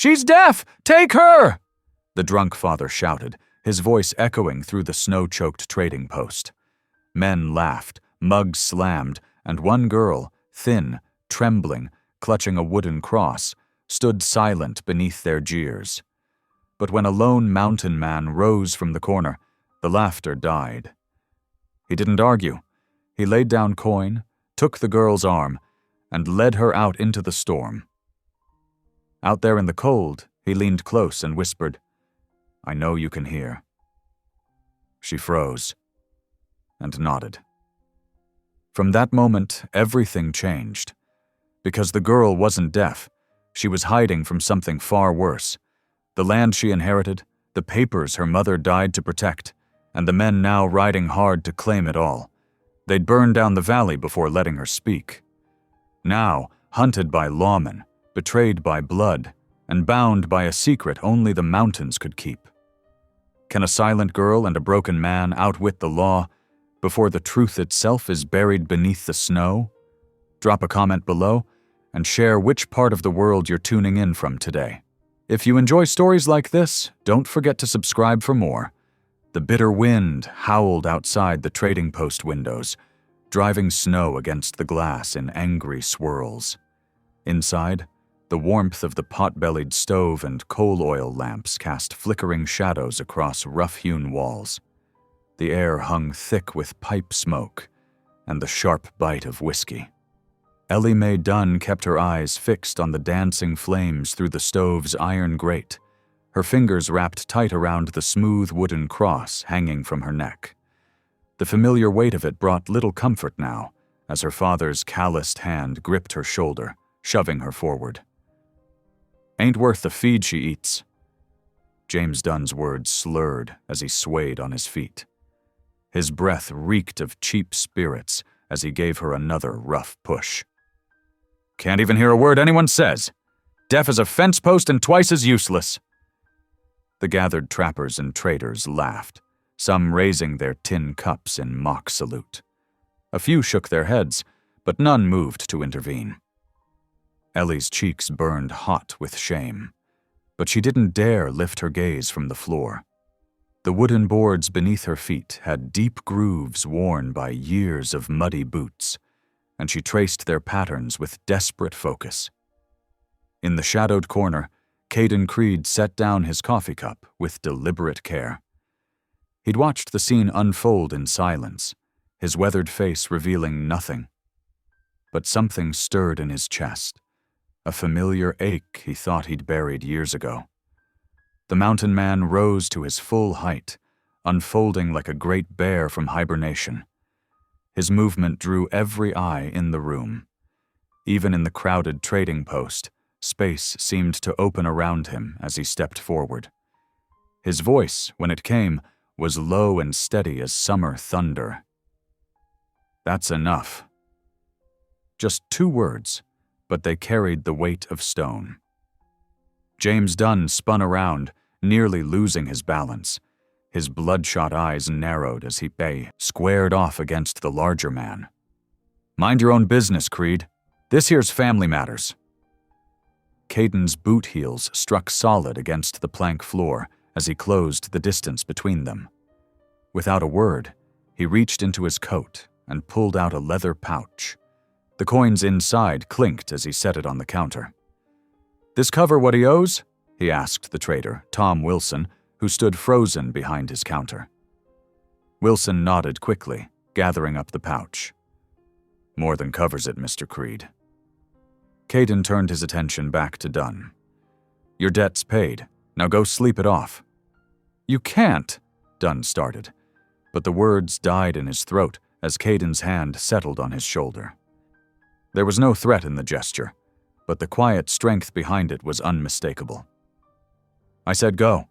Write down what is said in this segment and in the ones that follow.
"She's deaf! Take her!" the drunk father shouted, his voice echoing through the snow-choked trading post. Men laughed, mugs slammed, and one girl, thin, trembling, clutching a wooden cross, stood silent beneath their jeers. But when a lone mountain man rose from the corner, the laughter died. He didn't argue. He laid down coin, took the girl's arm, and led her out into the storm. Out there in the cold, he leaned close and whispered, "I know you can hear." She froze and nodded. From that moment, everything changed. Because the girl wasn't deaf, she was hiding from something far worse. The land she inherited, the papers her mother died to protect, and the men now riding hard to claim it all. They'd burned down the valley before letting her speak. Now, hunted by lawmen, betrayed by blood, and bound by a secret only the mountains could keep. Can a silent girl and a broken man outwit the law before the truth itself is buried beneath the snow? Drop a comment below and share which part of the world you're tuning in from today. If you enjoy stories like this, don't forget to subscribe for more. The bitter wind howled outside the trading post windows, driving snow against the glass in angry swirls. Inside, the warmth of the pot-bellied stove and coal oil lamps cast flickering shadows across rough-hewn walls. The air hung thick with pipe smoke and the sharp bite of whiskey. Ellie Mae Dunn kept her eyes fixed on the dancing flames through the stove's iron grate, her fingers wrapped tight around the smooth wooden cross hanging from her neck. The familiar weight of it brought little comfort now, as her father's calloused hand gripped her shoulder, shoving her forward. "Ain't worth the feed she eats." James Dunn's words slurred as he swayed on his feet. His breath reeked of cheap spirits as he gave her another rough push. "Can't even hear a word anyone says. Deaf as a fence post and twice as useless." The gathered trappers and traders laughed, some raising their tin cups in mock salute. A few shook their heads, but none moved to intervene. Ellie's cheeks burned hot with shame, but she didn't dare lift her gaze from the floor. The wooden boards beneath her feet had deep grooves worn by years of muddy boots, and she traced their patterns with desperate focus. In the shadowed corner, Caden Creed set down his coffee cup with deliberate care. He'd watched the scene unfold in silence, his weathered face revealing nothing. But something stirred in his chest, a familiar ache he thought he'd buried years ago. The mountain man rose to his full height, unfolding like a great bear from hibernation. His movement drew every eye in the room. Even in the crowded trading post, space seemed to open around him as he stepped forward. His voice, when it came, was low and steady as summer thunder. "That's enough." Just 2 words, but they carried the weight of stone. James Dunn spun around, nearly losing his balance. His bloodshot eyes narrowed as he squared off against the larger man. "Mind your own business, Creed. This here's family matters." Caden's boot heels struck solid against the plank floor as he closed the distance between them. Without a word, he reached into his coat and pulled out a leather pouch. The coins inside clinked as he set it on the counter. "This cover what he owes?" he asked the trader, Tom Wilson, who stood frozen behind his counter. Wilson nodded quickly, gathering up the pouch. "More than covers it, Mr. Creed." Caden turned his attention back to Dunn. "Your debt's paid. Now go sleep it off." "You can't," Dunn started, but the words died in his throat as Caden's hand settled on his shoulder. There was no threat in the gesture, but the quiet strength behind it was unmistakable. "I said go."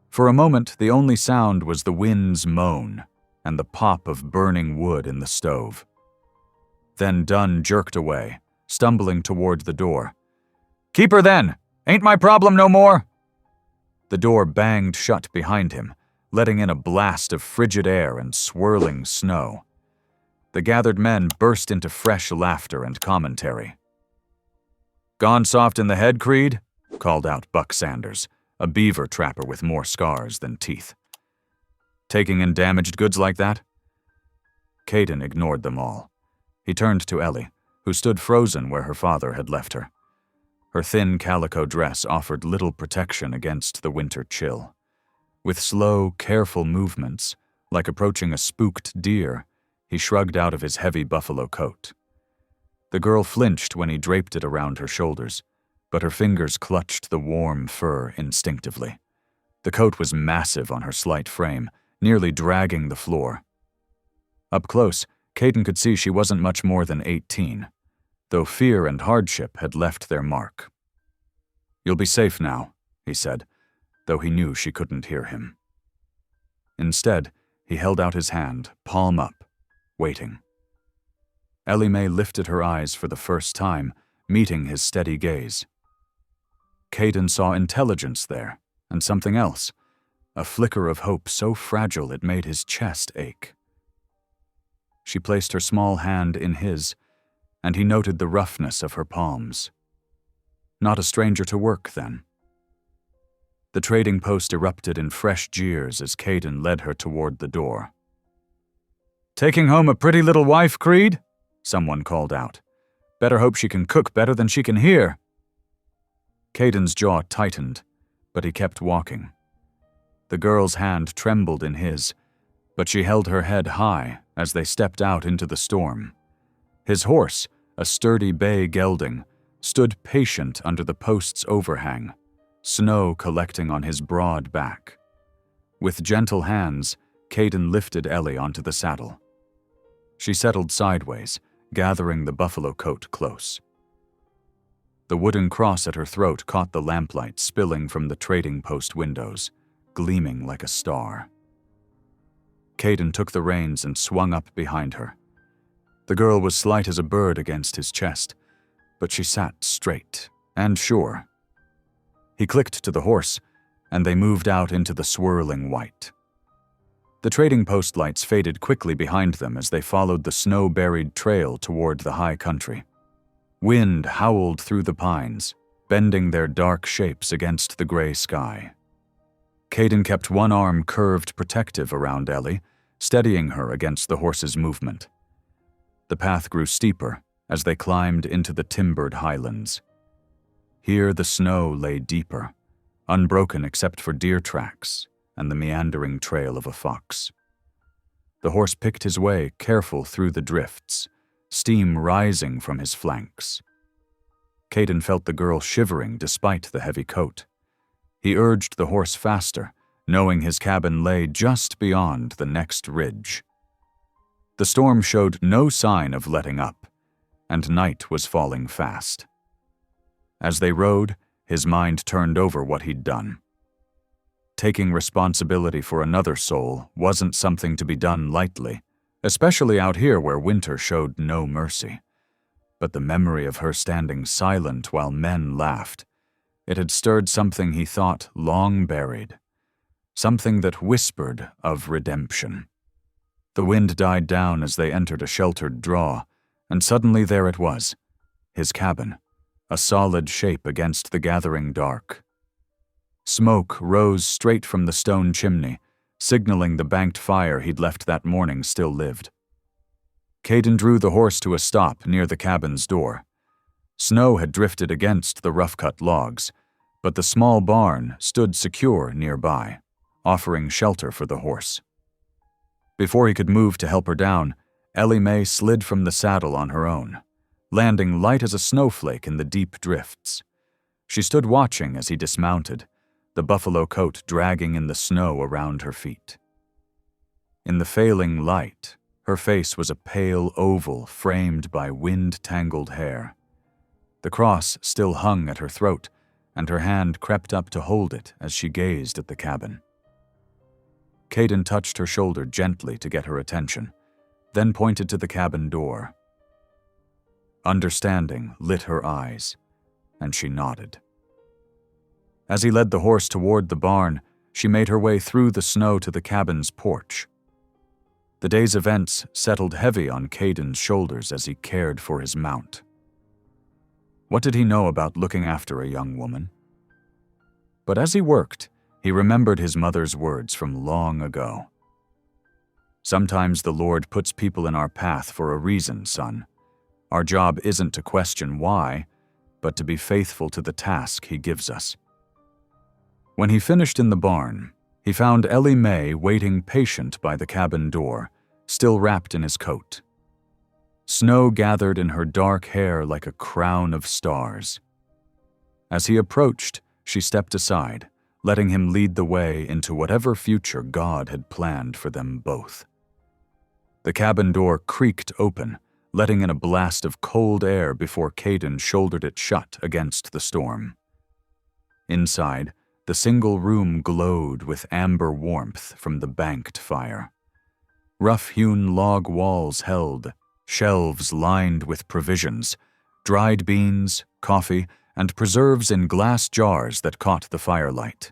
For a moment, the only sound was the wind's moan and the pop of burning wood in the stove. Then Dunn jerked away, stumbling toward the door. "Keep her then! Ain't my problem no more!" The door banged shut behind him, letting in a blast of frigid air and swirling snow. The gathered men burst into fresh laughter and commentary. "Gone soft in the head, Creed?" called out Buck Sanders, a beaver trapper with more scars than teeth. Taking in damaged goods like that? Caden ignored them all. He turned to Ellie, who stood frozen where her father had left her. Her thin calico dress offered little protection against the winter chill. With slow, careful movements, like approaching a spooked deer, he shrugged out of his heavy buffalo coat. The girl flinched when he draped it around her shoulders, but her fingers clutched the warm fur instinctively. The coat was massive on her slight frame, nearly dragging the floor. Up close, Caden could see she wasn't much more than 18, though fear and hardship had left their mark. "You'll be safe now," he said, though he knew she couldn't hear him. Instead, he held out his hand, palm up, waiting. Ellie Mae lifted her eyes for the first time, meeting his steady gaze. Caden saw intelligence there, and something else, a flicker of hope so fragile it made his chest ache. She placed her small hand in his, and he noted the roughness of her palms. Not a stranger to work, then. The trading post erupted in fresh jeers as Caden led her toward the door. "Taking home a pretty little wife, Creed?" someone called out. "Better hope she can cook better than she can hear." Caden's jaw tightened, but he kept walking. The girl's hand trembled in his, but she held her head high as they stepped out into the storm. His horse, a sturdy bay gelding, stood patient under the post's overhang, snow collecting on his broad back. With gentle hands, Caden lifted Ellie onto the saddle. She settled sideways, gathering the buffalo coat close. The wooden cross at her throat caught the lamplight spilling from the trading post windows, gleaming like a star. Caden took the reins and swung up behind her. The girl was slight as a bird against his chest, but she sat straight and sure. He clicked to the horse, and they moved out into the swirling white. The trading post lights faded quickly behind them as they followed the snow-buried trail toward the high country. Wind howled through the pines, bending their dark shapes against the gray sky. Caden kept one arm curved protective around Ellie, steadying her against the horse's movement. The path grew steeper as they climbed into the timbered highlands. Here the snow lay deeper, unbroken except for deer tracks and the meandering trail of a fox. The horse picked his way careful through the drifts, steam rising from his flanks. Caden felt the girl shivering despite the heavy coat. He urged the horse faster, knowing his cabin lay just beyond the next ridge. The storm showed no sign of letting up, and night was falling fast. As they rode, his mind turned over what he'd done. Taking responsibility for another soul wasn't something to be done lightly, especially out here where winter showed no mercy. But the memory of her standing silent while men laughed, it had stirred something he thought long buried, something that whispered of redemption. The wind died down as they entered a sheltered draw, and suddenly there it was, his cabin, a solid shape against the gathering dark. Smoke rose straight from the stone chimney, signaling the banked fire he'd left that morning still lived. Caden drew the horse to a stop near the cabin's door. Snow had drifted against the rough-cut logs, but the small barn stood secure nearby, offering shelter for the horse. Before he could move to help her down, Ellie Mae slid from the saddle on her own, landing light as a snowflake in the deep drifts. She stood watching as he dismounted, the buffalo coat dragging in the snow around her feet. In the failing light, her face was a pale oval framed by wind-tangled hair. The cross still hung at her throat, and her hand crept up to hold it as she gazed at the cabin. Caden touched her shoulder gently to get her attention, then pointed to the cabin door. Understanding lit her eyes, and she nodded. As he led the horse toward the barn, she made her way through the snow to the cabin's porch. The day's events settled heavy on Caden's shoulders as he cared for his mount. What did he know about looking after a young woman? But as he worked, he remembered his mother's words from long ago. Sometimes the Lord puts people in our path for a reason, son. Our job isn't to question why, but to be faithful to the task he gives us. When he finished in the barn, he found Ellie Mae waiting patient by the cabin door, still wrapped in his coat. Snow gathered in her dark hair like a crown of stars. As he approached, she stepped aside, letting him lead the way into whatever future God had planned for them both. The cabin door creaked open, letting in a blast of cold air before Caden shouldered it shut against the storm. Inside, the single room glowed with amber warmth from the banked fire. Rough-hewn log walls held shelves lined with provisions, dried beans, coffee, and preserves in glass jars that caught the firelight.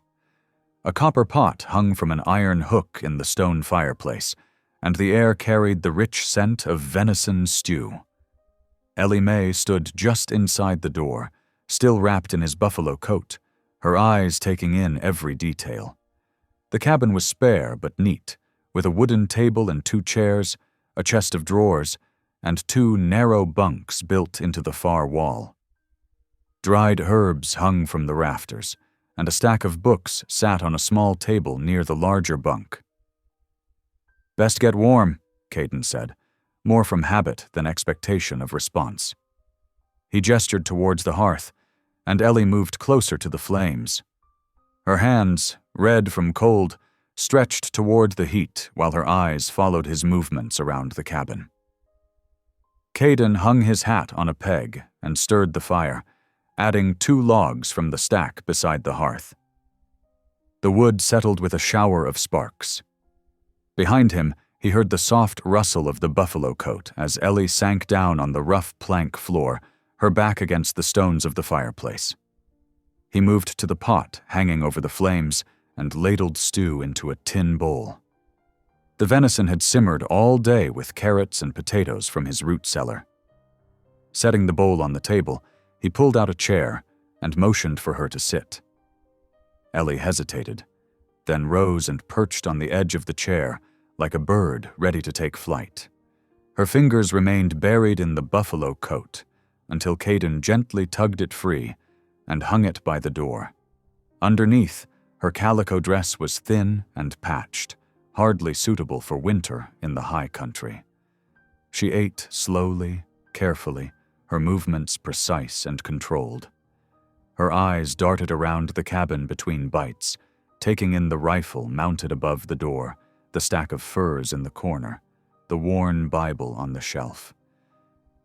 A copper pot hung from an iron hook in the stone fireplace, and the air carried the rich scent of venison stew. Ellie Mae stood just inside the door, still wrapped in his buffalo coat, her eyes taking in every detail. The cabin was spare but neat, with a wooden table and 2 chairs, a chest of drawers, and 2 narrow bunks built into the far wall. Dried herbs hung from the rafters, and a stack of books sat on a small table near the larger bunk. "Best get warm," Caden said, more from habit than expectation of response. He gestured towards the hearth, and Ellie moved closer to the flames. Her hands, red from cold, stretched toward the heat while her eyes followed his movements around the cabin. Caden hung his hat on a peg and stirred the fire, adding 2 logs from the stack beside the hearth. The wood settled with a shower of sparks. Behind him, he heard the soft rustle of the buffalo coat as Ellie sank down on the rough plank floor, her back against the stones of the fireplace. He moved to the pot hanging over the flames and ladled stew into a tin bowl. The venison had simmered all day with carrots and potatoes from his root cellar. Setting the bowl on the table, he pulled out a chair and motioned for her to sit. Ellie hesitated, then rose and perched on the edge of the chair like a bird ready to take flight. Her fingers remained buried in the buffalo coat until Caden gently tugged it free and hung it by the door. Underneath, her calico dress was thin and patched, hardly suitable for winter in the high country. She ate slowly, carefully, her movements precise and controlled. Her eyes darted around the cabin between bites, taking in the rifle mounted above the door, the stack of furs in the corner, the worn Bible on the shelf.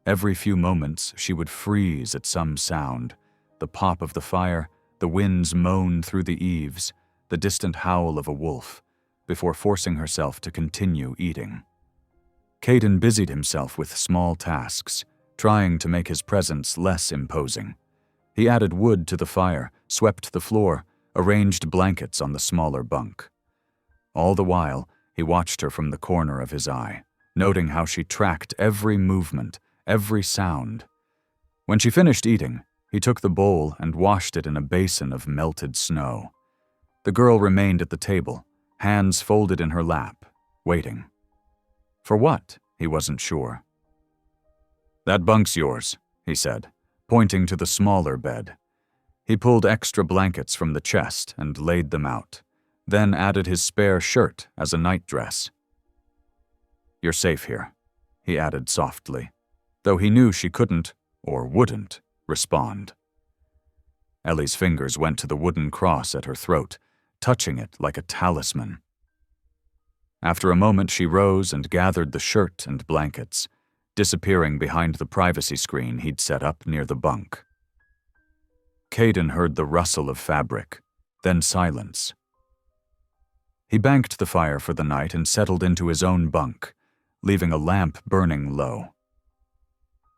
Every few moments she would freeze at some sound, the pop of the fire, the wind's moan through the eaves, the distant howl of a wolf, before forcing herself to continue eating. Caden busied himself with small tasks, trying to make his presence less imposing. He added wood to the fire, swept the floor, arranged blankets on the smaller bunk. All the while, he watched her from the corner of his eye, noting how she tracked every movement, every sound. When she finished eating, he took the bowl and washed it in a basin of melted snow. The girl remained at the table, hands folded in her lap, waiting. For what? He wasn't sure. "That bunk's yours," he said, pointing to the smaller bed. He pulled extra blankets from the chest and laid them out, then added his spare shirt as a nightdress. "You're safe here," he added softly, though he knew she couldn't, or wouldn't, respond. Ellie's fingers went to the wooden cross at her throat, touching it like a talisman. After a moment, she rose and gathered the shirt and blankets, disappearing behind the privacy screen he'd set up near the bunk. Caden heard the rustle of fabric, then silence. He banked the fire for the night and settled into his own bunk, leaving a lamp burning low.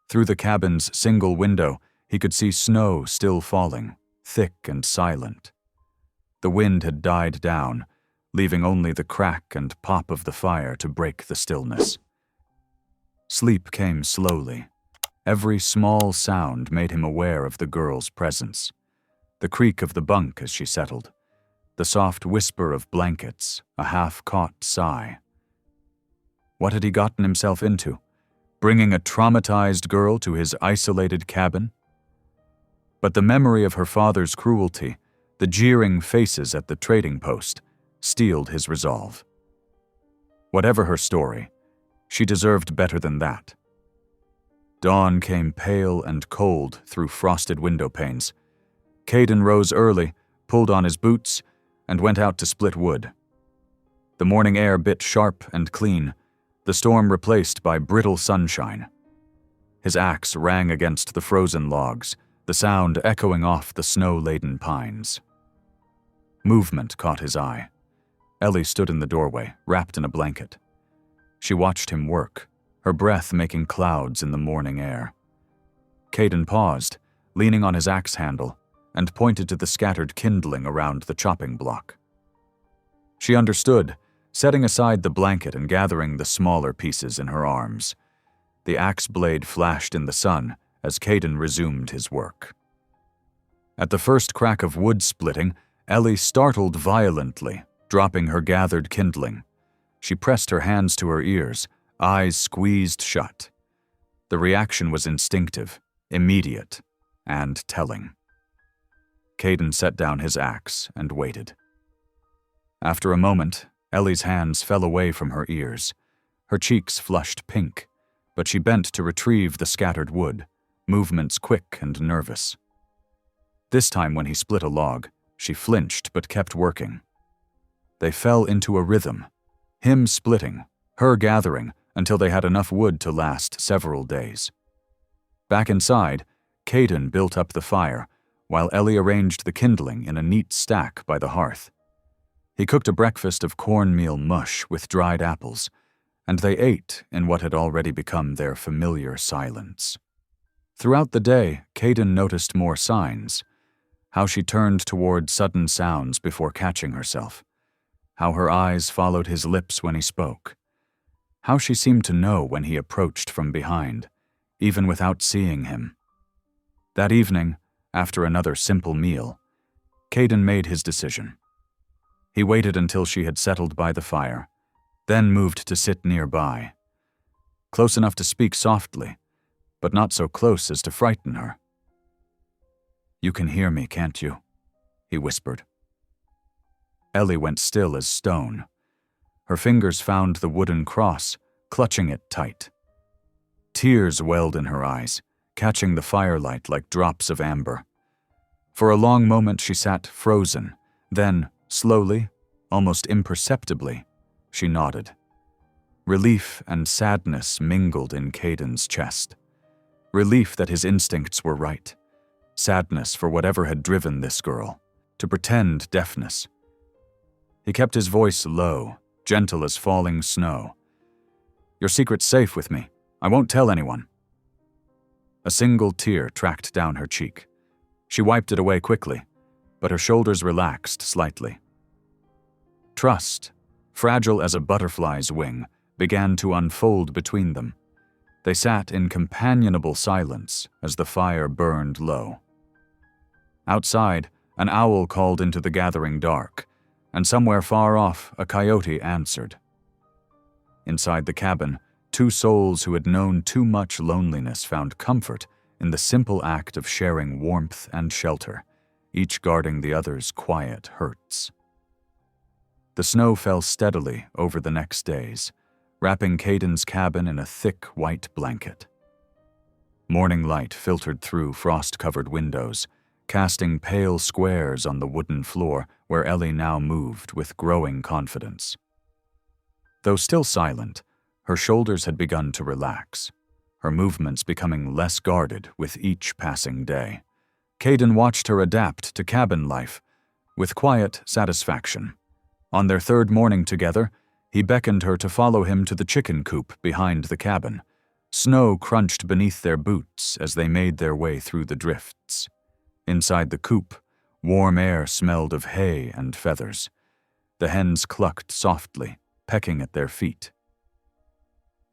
Through the cabin's single window, he could see snow still falling, thick and silent. The wind had died down, leaving only the crack and pop of the fire to break the stillness. Sleep came slowly. Every small sound made him aware of the girl's presence. the creak of the bunk as she settled, the soft whisper of blankets, a half-caught sigh. What had he gotten himself into? Bringing a traumatized girl to his isolated cabin? But the memory of her father's cruelty, the jeering faces at the trading post, steeled his resolve. Whatever her story, she deserved better than that. Dawn came pale and cold through frosted window panes. Caden rose early, pulled on his boots, and went out to split wood. The morning air bit sharp and clean, the storm replaced by brittle sunshine. His axe rang against the frozen logs, the sound echoing off the snow-laden pines. Movement caught his eye. Ellie stood in the doorway, wrapped in a blanket. She watched him work, her breath making clouds in the morning air. Caden paused, leaning on his axe handle, and pointed to the scattered kindling around the chopping block. She understood, setting aside the blanket and gathering the smaller pieces in her arms. The axe blade flashed in the sun as Caden resumed his work. At the first crack of wood splitting, Ellie startled violently, dropping her gathered kindling. She pressed her hands to her ears, eyes squeezed shut. The reaction was instinctive, immediate, and telling. Caden set down his axe and waited. After a moment, Ellie's hands fell away from her ears. Her cheeks flushed pink, but she bent to retrieve the scattered wood, movements quick and nervous. This time when he split a log, she flinched but kept working. They fell into a rhythm, him splitting, her gathering, until they had enough wood to last several days. Back inside, Caden built up the fire, while Ellie arranged the kindling in a neat stack by the hearth. He cooked a breakfast of cornmeal mush with dried apples, and they ate in what had already become their familiar silence. Throughout the day, Caden noticed more signs, how she turned toward sudden sounds before catching herself, how her eyes followed his lips when he spoke, how she seemed to know when he approached from behind, even without seeing him. That evening, after another simple meal, Caden made his decision. He waited until she had settled by the fire, then moved to sit nearby, close enough to speak softly, but not so close as to frighten her. "You can hear me, can't you?" he whispered. Ellie went still as stone. Her fingers found the wooden cross, clutching it tight. Tears welled in her eyes, catching the firelight like drops of amber. For a long moment she sat frozen, then, slowly, almost imperceptibly, she nodded. Relief and sadness mingled in Caden's chest. Relief that his instincts were right. Sadness for whatever had driven this girl, to pretend deafness. He kept his voice low, gentle as falling snow. "Your secret's safe with me. I won't tell anyone." A single tear tracked down her cheek. She wiped it away quickly, but her shoulders relaxed slightly. Trust, fragile as a butterfly's wing, began to unfold between them. They sat in companionable silence as the fire burned low. Outside, an owl called into the gathering dark, and somewhere far off, a coyote answered. Inside the cabin, two souls who had known too much loneliness found comfort in the simple act of sharing warmth and shelter, each guarding the other's quiet hurts. The snow fell steadily over the next days, wrapping Caden's cabin in a thick white blanket. Morning light filtered through frost-covered windows, casting pale squares on the wooden floor where Ellie now moved with growing confidence. Though still silent, her shoulders had begun to relax, her movements becoming less guarded with each passing day. Caden watched her adapt to cabin life with quiet satisfaction. On their third morning together, he beckoned her to follow him to the chicken coop behind the cabin. Snow crunched beneath their boots as they made their way through the drifts. Inside the coop, warm air smelled of hay and feathers. The hens clucked softly, pecking at their feet.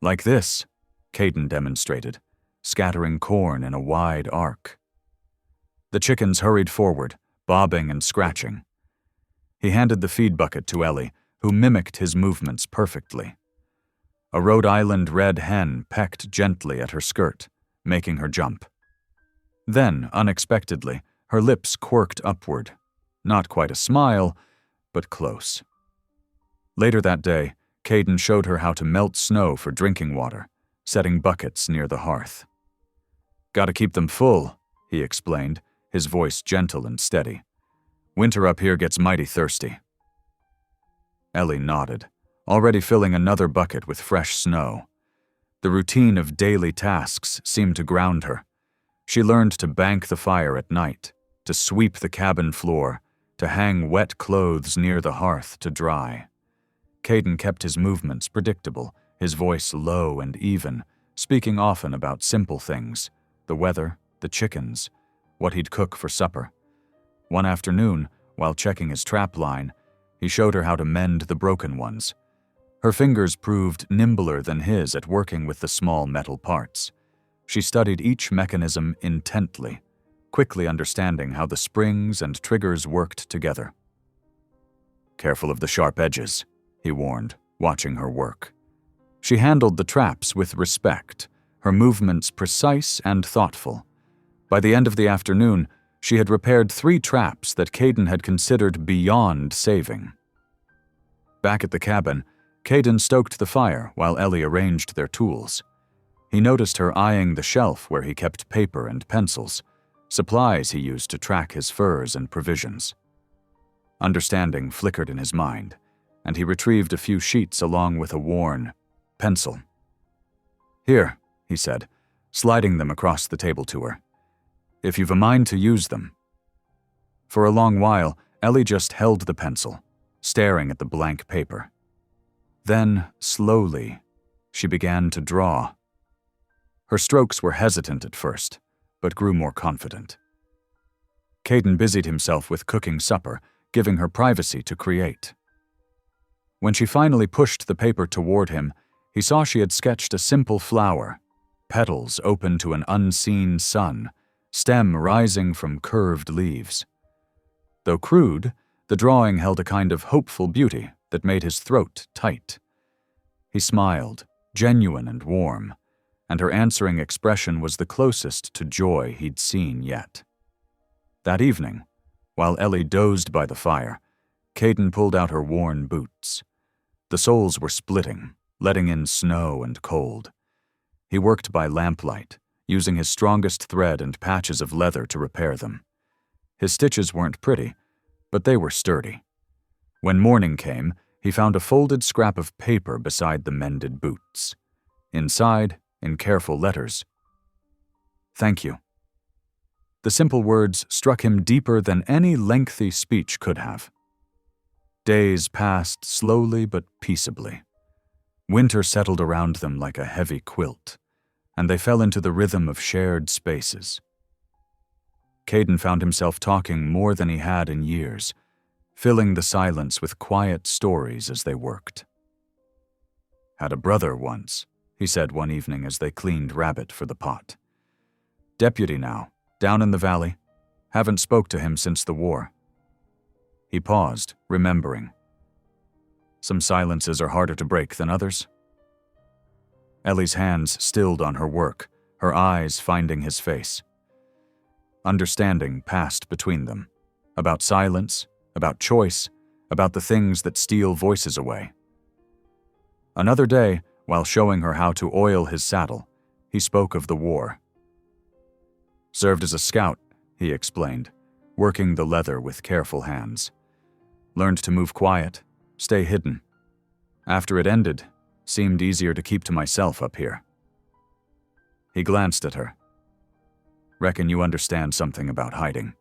"Like this," Caden demonstrated, scattering corn in a wide arc. The chickens hurried forward, bobbing and scratching. He handed the feed bucket to Ellie, who mimicked his movements perfectly. A Rhode Island red hen pecked gently at her skirt, making her jump. Then, unexpectedly, her lips quirked upward. Not quite a smile, but close. Later that day, Caden showed her how to melt snow for drinking water, setting buckets near the hearth. "Gotta keep them full," he explained, his voice gentle and steady. "Winter up here gets mighty thirsty." Ellie nodded, already filling another bucket with fresh snow. The routine of daily tasks seemed to ground her. She learned to bank the fire at night, to sweep the cabin floor, to hang wet clothes near the hearth to dry. Caden kept his movements predictable, his voice low and even, speaking often about simple things, the weather, the chickens, what he'd cook for supper. One afternoon, while checking his trap line, he showed her how to mend the broken ones. Her fingers proved nimbler than his at working with the small metal parts. She studied each mechanism intently, quickly understanding how the springs and triggers worked together. "Careful of the sharp edges," he warned, watching her work. She handled the traps with respect, her movements precise and thoughtful. By the end of the afternoon, she had repaired 3 traps that Caden had considered beyond saving. Back at the cabin, Caden stoked the fire while Ellie arranged their tools. He noticed her eyeing the shelf where he kept paper and pencils, supplies he used to track his furs and provisions. Understanding flickered in his mind, and he retrieved a few sheets along with a worn pencil. "Here," he said, sliding them across the table to her. "If you've a mind to use them." For a long while, Ellie just held the pencil, staring at the blank paper. Then, slowly, she began to draw. Her strokes were hesitant at first, but grew more confident. Caden busied himself with cooking supper, giving her privacy to create. When she finally pushed the paper toward him, he saw she had sketched a simple flower, petals open to an unseen sun, stem rising from curved leaves. Though crude, the drawing held a kind of hopeful beauty that made his throat tight. He smiled, genuine and warm, and her answering expression was the closest to joy he'd seen yet. That evening, while Ellie dozed by the fire, Caden pulled out her worn boots. The soles were splitting, letting in snow and cold. He worked by lamplight, using his strongest thread and patches of leather to repair them. His stitches weren't pretty, but they were sturdy. When morning came, he found a folded scrap of paper beside the mended boots. Inside, in careful letters, "Thank you." The simple words struck him deeper than any lengthy speech could have. Days passed slowly but peaceably. Winter settled around them like a heavy quilt, and they fell into the rhythm of shared spaces. Caden found himself talking more than he had in years, filling the silence with quiet stories as they worked. "Had a brother once," he said one evening as they cleaned rabbit for the pot. "Deputy now, down in the valley. Haven't spoke to him since the war." He paused, remembering. Some silences are harder to break than others. Ellie's hands stilled on her work, her eyes finding his face. Understanding passed between them, about silence, about choice, about the things that steal voices away. Another day, while showing her how to oil his saddle, he spoke of the war. "Served as a scout," he explained, working the leather with careful hands. "Learned to move quiet, stay hidden. After it ended, seemed easier to keep to myself up here." He glanced at her. "Reckon you understand something about hiding."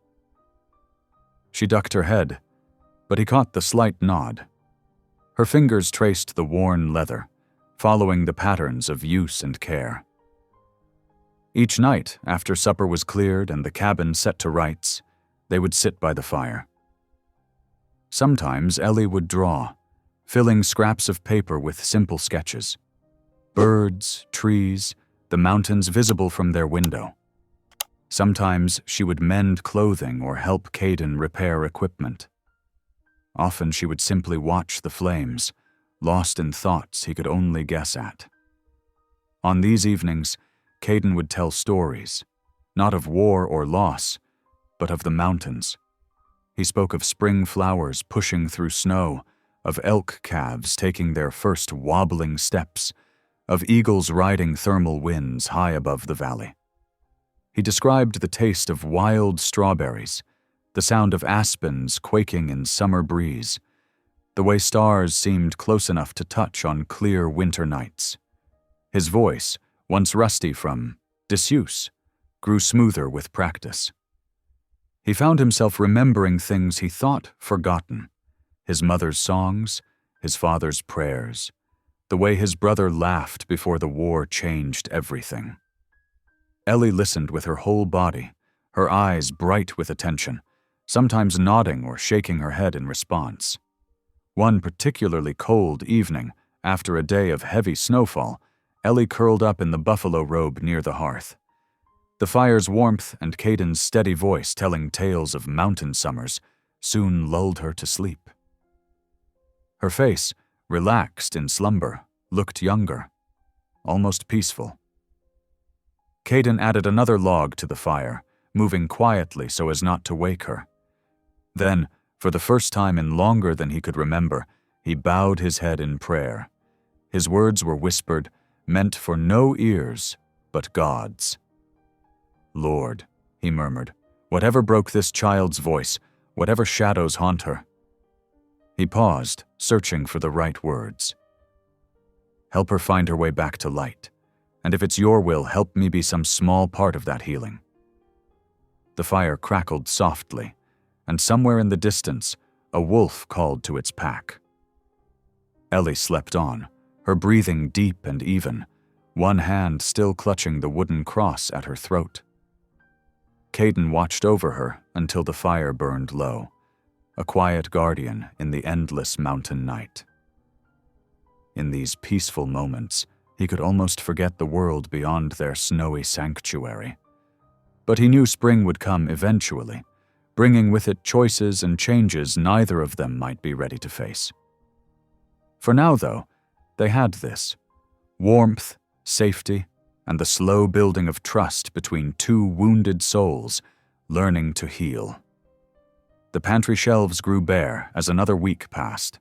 She ducked her head, but he caught the slight nod. Her fingers traced the worn leather, following the patterns of use and care. Each night, after supper was cleared and the cabin set to rights, they would sit by the fire. Sometimes Ellie would draw, filling scraps of paper with simple sketches. Birds, trees, the mountains visible from their window. Sometimes she would mend clothing or help Caden repair equipment. Often she would simply watch the flames, lost in thoughts he could only guess at. On these evenings, Caden would tell stories, not of war or loss, but of the mountains. He spoke of spring flowers pushing through snow, of elk calves taking their first wobbling steps, of eagles riding thermal winds high above the valley. He described the taste of wild strawberries, the sound of aspens quaking in summer breeze, the way stars seemed close enough to touch on clear winter nights. His voice, once rusty from disuse, grew smoother with practice. He found himself remembering things he thought forgotten: his mother's songs, his father's prayers, the way his brother laughed before the war changed everything. Ellie listened with her whole body, her eyes bright with attention, sometimes nodding or shaking her head in response. One particularly cold evening, after a day of heavy snowfall, Ellie curled up in the buffalo robe near the hearth. The fire's warmth and Caden's steady voice telling tales of mountain summers soon lulled her to sleep. Her face, relaxed in slumber, looked younger, almost peaceful. Caden added another log to the fire, moving quietly so as not to wake her. Then, for the first time in longer than he could remember, he bowed his head in prayer. His words were whispered, meant for no ears but God's. "Lord," he murmured, "whatever broke this child's voice, whatever shadows haunt her." He paused, searching for the right words. "Help her find her way back to light, and if it's your will, help me be some small part of that healing." The fire crackled softly, and somewhere in the distance, a wolf called to its pack. Ellie slept on, her breathing deep and even, one hand still clutching the wooden cross at her throat. Caden watched over her until the fire burned low, a quiet guardian in the endless mountain night. In these peaceful moments, he could almost forget the world beyond their snowy sanctuary. But he knew spring would come eventually, bringing with it choices and changes neither of them might be ready to face. For now, though, they had this: warmth, safety, and the slow building of trust between two wounded souls learning to heal. The pantry shelves grew bare as another week passed.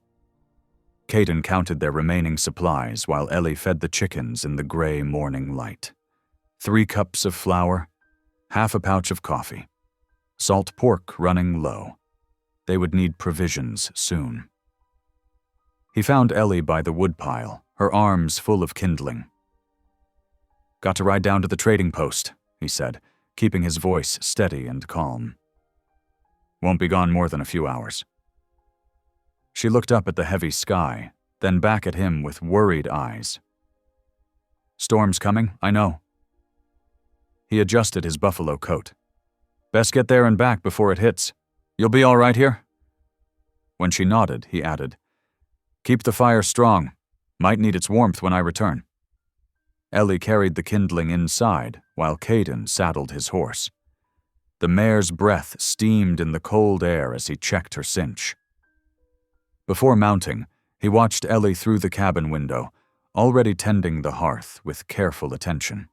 Caden counted their remaining supplies while Ellie fed the chickens in the gray morning light. 3 cups of flour, half a pouch of coffee, salt pork running low. They would need provisions soon. He found Ellie by the woodpile, her arms full of kindling. "Got to ride down to the trading post," he said, keeping his voice steady and calm. "Won't be gone more than a few hours." She looked up at the heavy sky, then back at him with worried eyes. "Storm's coming, I know." He adjusted his buffalo coat. "Best get there and back before it hits. You'll be all right here?" When she nodded, he added, "Keep the fire strong. Might need its warmth when I return." Ellie carried the kindling inside while Caden saddled his horse. The mare's breath steamed in the cold air as he checked her cinch. Before mounting, he watched Ellie through the cabin window, already tending the hearth with careful attention.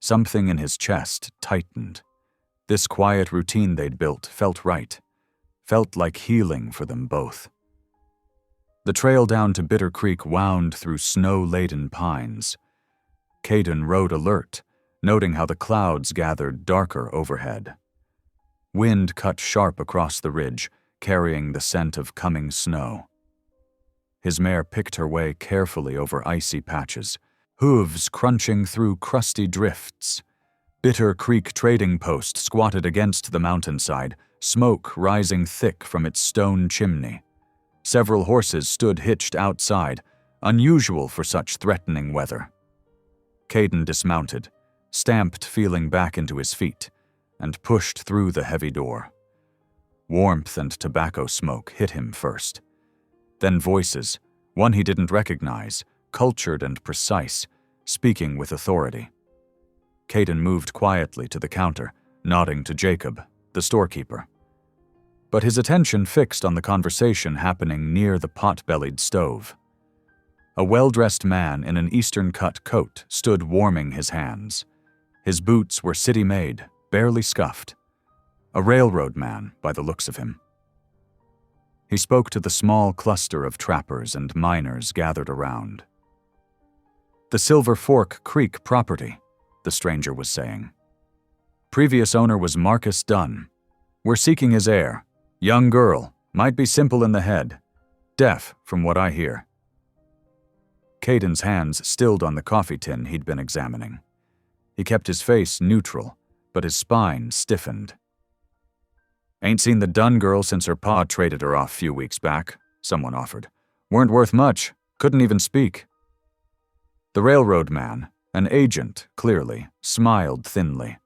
Something in his chest tightened. This quiet routine they'd built felt right, felt like healing for them both. The trail down to Bitter Creek wound through snow-laden pines. Caden rode alert, noting how the clouds gathered darker overhead. Wind cut sharp across the ridge, carrying the scent of coming snow. His mare picked her way carefully over icy patches, hooves crunching through crusty drifts. Bitter Creek trading post squatted against the mountainside, smoke rising thick from its stone chimney. Several horses stood hitched outside, unusual for such threatening weather. Caden dismounted, stamped feeling back into his feet, and pushed through the heavy door. Warmth and tobacco smoke hit him first. Then voices, one he didn't recognize, cultured and precise, speaking with authority. Caden moved quietly to the counter, nodding to Jacob, the storekeeper. But his attention fixed on the conversation happening near the pot-bellied stove. A well-dressed man in an Eastern-cut coat stood warming his hands. His boots were city-made, barely scuffed. A railroad man, by the looks of him. He spoke to the small cluster of trappers and miners gathered around. "The Silver Fork Creek property," the stranger was saying. "Previous owner was Marcus Dunn. We're seeking his heir. Young girl, might be simple in the head. Deaf, from what I hear." Caden's hands stilled on the coffee tin he'd been examining. He kept his face neutral, but his spine stiffened. "Ain't seen the Dunn girl since her pa traded her off a few weeks back," someone offered. "Weren't worth much, couldn't even speak." The railroad man, an agent, clearly, smiled thinly.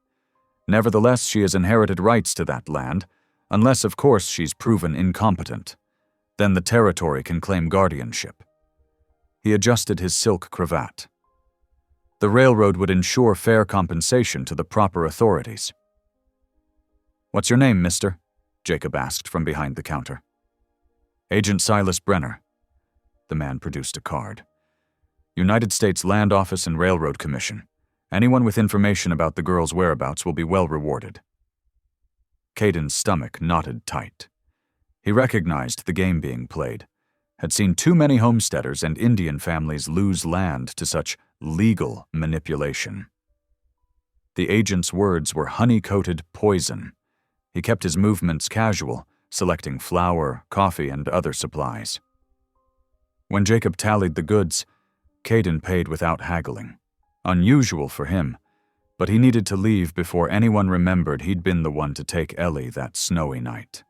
"Nevertheless, she has inherited rights to that land, unless, of course, she's proven incompetent. Then the territory can claim guardianship." He adjusted his silk cravat. The railroad would ensure fair compensation to the proper authorities. "What's your name, mister?" Jacob asked from behind the counter. "Agent Silas Brenner." The man produced a card. "United States Land Office and Railroad Commission. Anyone with information about the girl's whereabouts will be well rewarded." Caden's stomach knotted tight. He recognized the game being played, had seen too many homesteaders and Indian families lose land to such legal manipulation. The agent's words were honey-coated poison. He kept his movements casual, selecting flour, coffee, and other supplies. When Jacob tallied the goods, Caden paid without haggling. Unusual for him, but he needed to leave before anyone remembered he'd been the one to take Ellie that snowy night.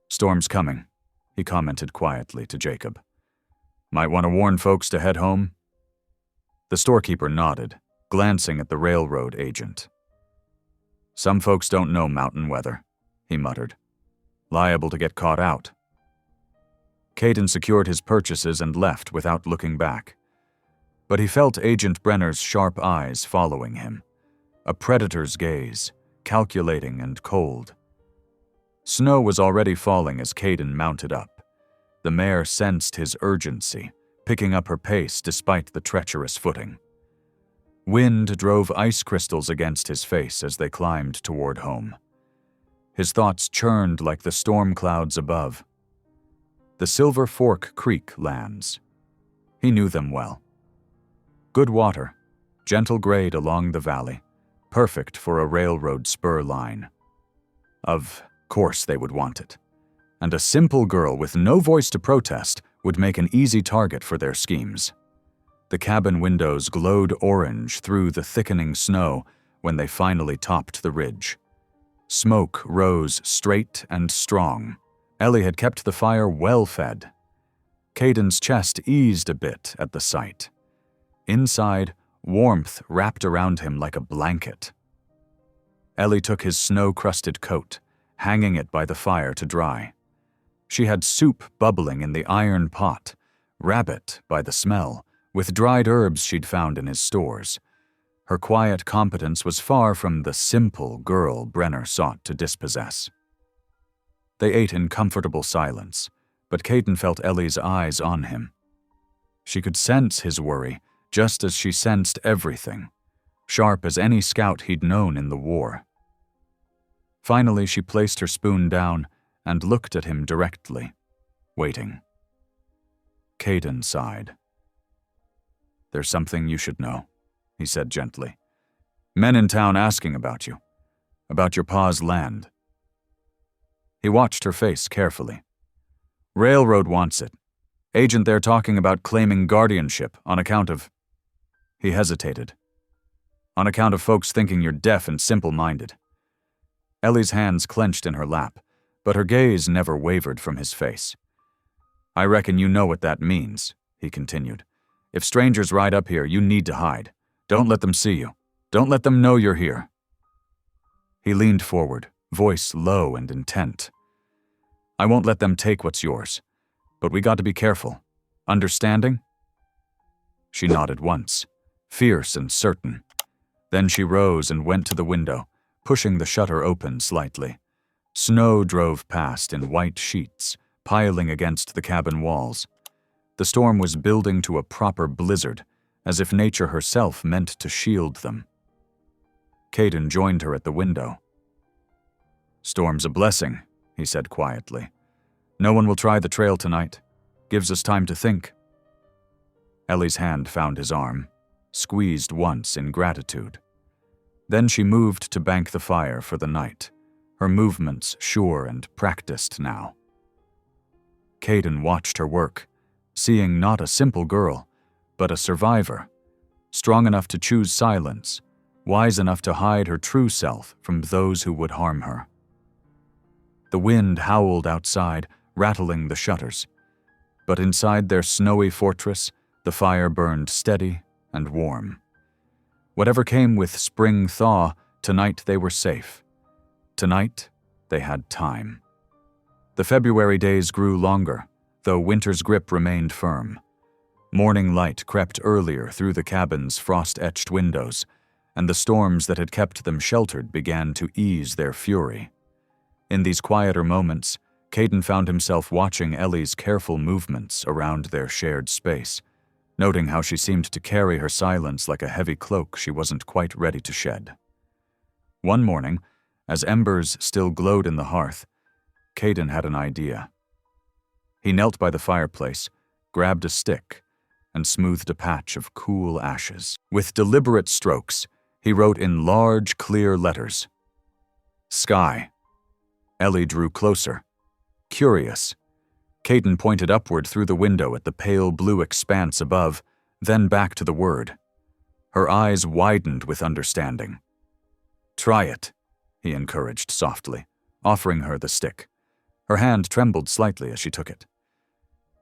"Storm's coming," he commented quietly to Jacob. "Might want to warn folks to head home." The storekeeper nodded, glancing at the railroad agent. "Some folks don't know mountain weather," he muttered. "Liable to get caught out." Caden secured his purchases and left without looking back. But he felt Agent Brenner's sharp eyes following him. A predator's gaze, calculating and cold. Snow was already falling as Caden mounted up. The mare sensed his urgency, picking up her pace despite the treacherous footing. Wind drove ice crystals against his face as they climbed toward home. His thoughts churned like the storm clouds above. The Silver Fork Creek lands. He knew them well. Good water, gentle grade along the valley, perfect for a railroad spur line. Of course they would want it. And a simple girl with no voice to protest would make an easy target for their schemes. The cabin windows glowed orange through the thickening snow when they finally topped the ridge. Smoke rose straight and strong. Ellie had kept the fire well fed. Caden's chest eased a bit at the sight. Inside, warmth wrapped around him like a blanket. Ellie took his snow-crusted coat, hanging it by the fire to dry. She had soup bubbling in the iron pot, rabbit by the smell, with dried herbs she'd found in his stores. Her quiet competence was far from the simple girl Brenner sought to dispossess. They ate in comfortable silence, but Caden felt Ellie's eyes on him. She could sense his worry, just as she sensed everything, sharp as any scout he'd known in the war. Finally, she placed her spoon down and looked at him directly, waiting. Caden sighed. "There's something you should know," he said gently. "Men in town asking about you, about your pa's land." He watched her face carefully. "Railroad wants it. Agent there talking about claiming guardianship on account of—" He hesitated. "On account of folks thinking you're deaf and simple-minded." Ellie's hands clenched in her lap, but her gaze never wavered from his face. "I reckon you know what that means," he continued. "If strangers ride up here, you need to hide. Don't let them see you. Don't let them know you're here." He leaned forward, voice low and intent. "I won't let them take what's yours, but we got to be careful. Understanding?" She nodded once, fierce and certain. Then she rose and went to the window, pushing the shutter open slightly. Snow drove past in white sheets, piling against the cabin walls. The storm was building to a proper blizzard, as if nature herself meant to shield them. Caden joined her at the window. "Storm's a blessing," he said quietly. "No one will try the trail tonight. Gives us time to think." Ellie's hand found his arm, squeezed once in gratitude. Then she moved to bank the fire for the night, her movements sure and practiced now. Caden watched her work, seeing not a simple girl, but a survivor, strong enough to choose silence, wise enough to hide her true self from those who would harm her. The wind howled outside, rattling the shutters, but inside their snowy fortress, the fire burned steady and warm. Whatever came with spring thaw, tonight they were safe. Tonight, they had time. The February days grew longer, though winter's grip remained firm. Morning light crept earlier through the cabin's frost-etched windows, and the storms that had kept them sheltered began to ease their fury. In these quieter moments, Caden found himself watching Ellie's careful movements around their shared space, noting how she seemed to carry her silence like a heavy cloak she wasn't quite ready to shed. One morning, as embers still glowed in the hearth, Caden had an idea. He knelt by the fireplace, grabbed a stick, and smoothed a patch of cool ashes. With deliberate strokes, he wrote in large, clear letters, "Sky." Ellie drew closer. Curious, Caden pointed upward through the window at the pale blue expanse above, then back to the word. Her eyes widened with understanding. "Try it," he encouraged softly, offering her the stick. Her hand trembled slightly as she took it.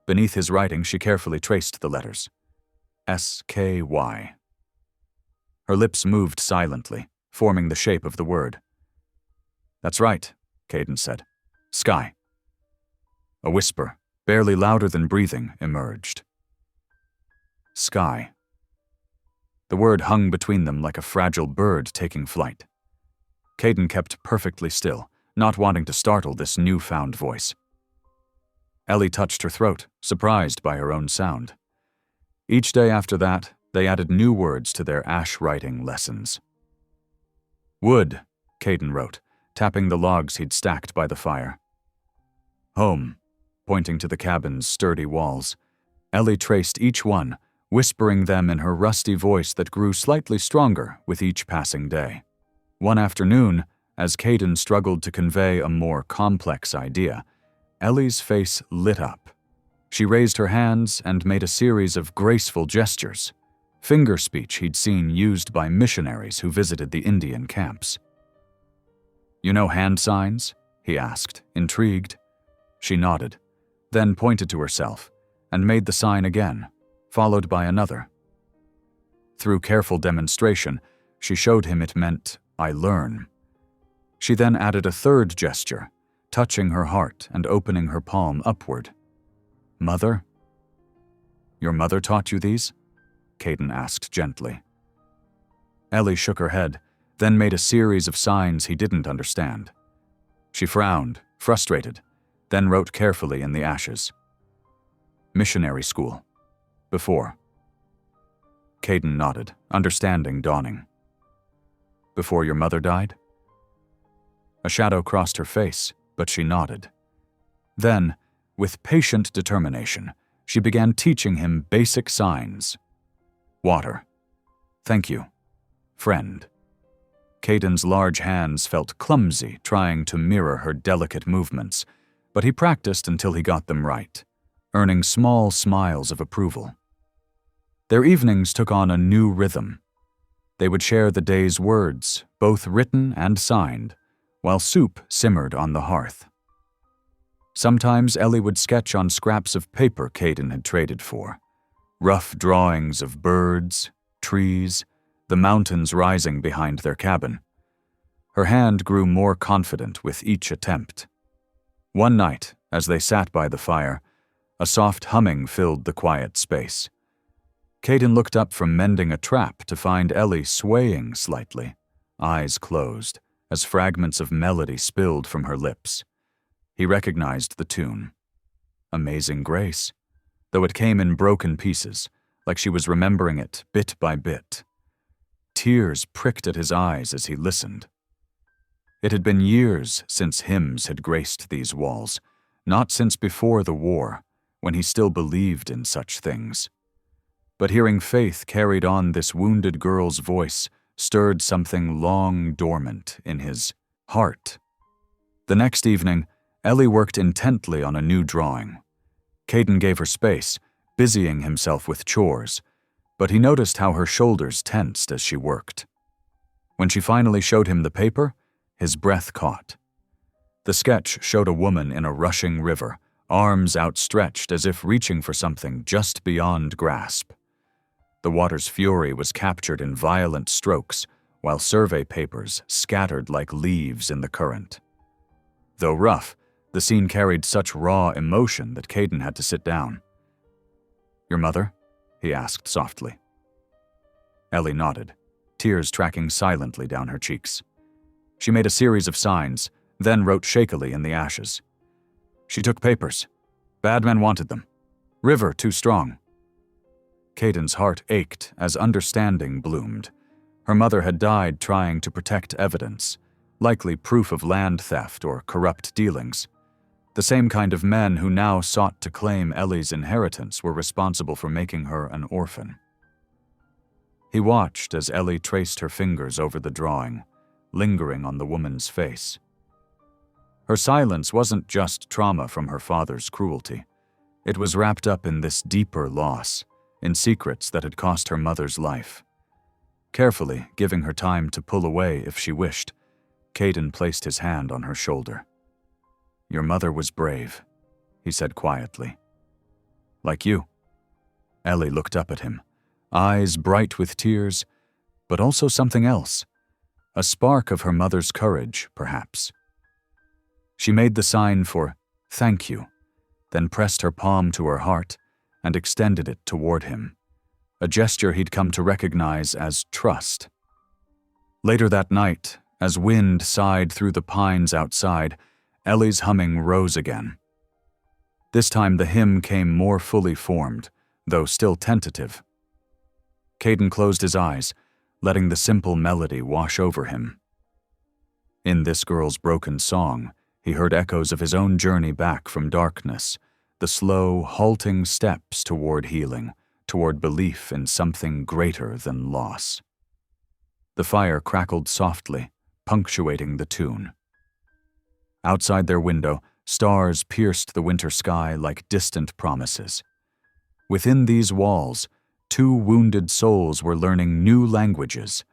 Beneath his writing, she carefully traced the letters. S-K-Y. Her lips moved silently, forming the shape of the word. "That's right," Caden said. "Sky." A whisper, barely louder than breathing, emerged. Sky. The word hung between them like a fragile bird taking flight. Caden kept perfectly still, not wanting to startle this newfound voice. Ellie touched her throat, surprised by her own sound. Each day after that, they added new words to their ash writing lessons. "Wood," Caden wrote, tapping the logs he'd stacked by the fire. "Home," pointing to the cabin's sturdy walls. Ellie traced each one, whispering them in her rusty voice that grew slightly stronger with each passing day. One afternoon, as Caden struggled to convey a more complex idea, Ellie's face lit up. She raised her hands and made a series of graceful gestures, finger speech he'd seen used by missionaries who visited the Indian camps. "You know hand signs?" he asked, intrigued. She nodded, then pointed to herself and made the sign again, followed by another. Through careful demonstration, she showed him it meant, "I learn." She then added a third gesture, touching her heart and opening her palm upward. "Mother?" "Your mother taught you these?" Caden asked gently. Ellie shook her head, then made a series of signs he didn't understand. She frowned, frustrated, then wrote carefully in the ashes. "Missionary school. Before." Caden nodded, understanding dawning. "Before your mother died?" A shadow crossed her face, but she nodded. Then, with patient determination, she began teaching him basic signs. Water. Thank you. Friend. Caden's large hands felt clumsy trying to mirror her delicate movements, but he practiced until he got them right, earning small smiles of approval. Their evenings took on a new rhythm. They would share the day's words, both written and signed, while soup simmered on the hearth. Sometimes Ellie would sketch on scraps of paper Caden had traded for, rough drawings of birds, trees, the mountains rising behind their cabin. Her hand grew more confident with each attempt. One night, as they sat by the fire, a soft humming filled the quiet space. Caden looked up from mending a trap to find Ellie swaying slightly, eyes closed, as fragments of melody spilled from her lips. He recognized the tune. Amazing Grace, though it came in broken pieces, like she was remembering it bit by bit. Tears pricked at his eyes as he listened. It had been years since hymns had graced these walls, not since before the war, when he still believed in such things. But hearing Faith carried on this wounded girl's voice stirred something long dormant in his heart. The next evening, Ellie worked intently on a new drawing. Caden gave her space, busying himself with chores, but he noticed how her shoulders tensed as she worked. When she finally showed him the paper, his breath caught. The sketch showed a woman in a rushing river, arms outstretched as if reaching for something just beyond grasp. The water's fury was captured in violent strokes, while survey papers scattered like leaves in the current. Though rough, the scene carried such raw emotion that Caden had to sit down. "Your mother?" he asked softly. Ellie nodded, tears tracking silently down her cheeks. She made a series of signs, then wrote shakily in the ashes. "She took papers. Bad men wanted them. River too strong." Caden's heart ached as understanding bloomed. Her mother had died trying to protect evidence, likely proof of land theft or corrupt dealings. The same kind of men who now sought to claim Ellie's inheritance were responsible for making her an orphan. He watched as Ellie traced her fingers over the drawing, lingering on the woman's face. Her silence wasn't just trauma from her father's cruelty. It was wrapped up in this deeper loss, in secrets that had cost her mother's life. Carefully, giving her time to pull away if she wished, Caden placed his hand on her shoulder. "Your mother was brave," he said quietly. "Like you." Ellie looked up at him, eyes bright with tears, but also something else. A spark of her mother's courage, perhaps. She made the sign for "thank you," then pressed her palm to her heart and extended it toward him, a gesture he'd come to recognize as trust. Later that night, as wind sighed through the pines outside, Ellie's humming rose again. This time the hymn came more fully formed, though still tentative. Caden closed his eyes, letting the simple melody wash over him. In this girl's broken song, he heard echoes of his own journey back from darkness, the slow, halting steps toward healing, toward belief in something greater than loss. The fire crackled softly, punctuating the tune. Outside their window, stars pierced the winter sky like distant promises. Within these walls, two wounded souls were learning new languages,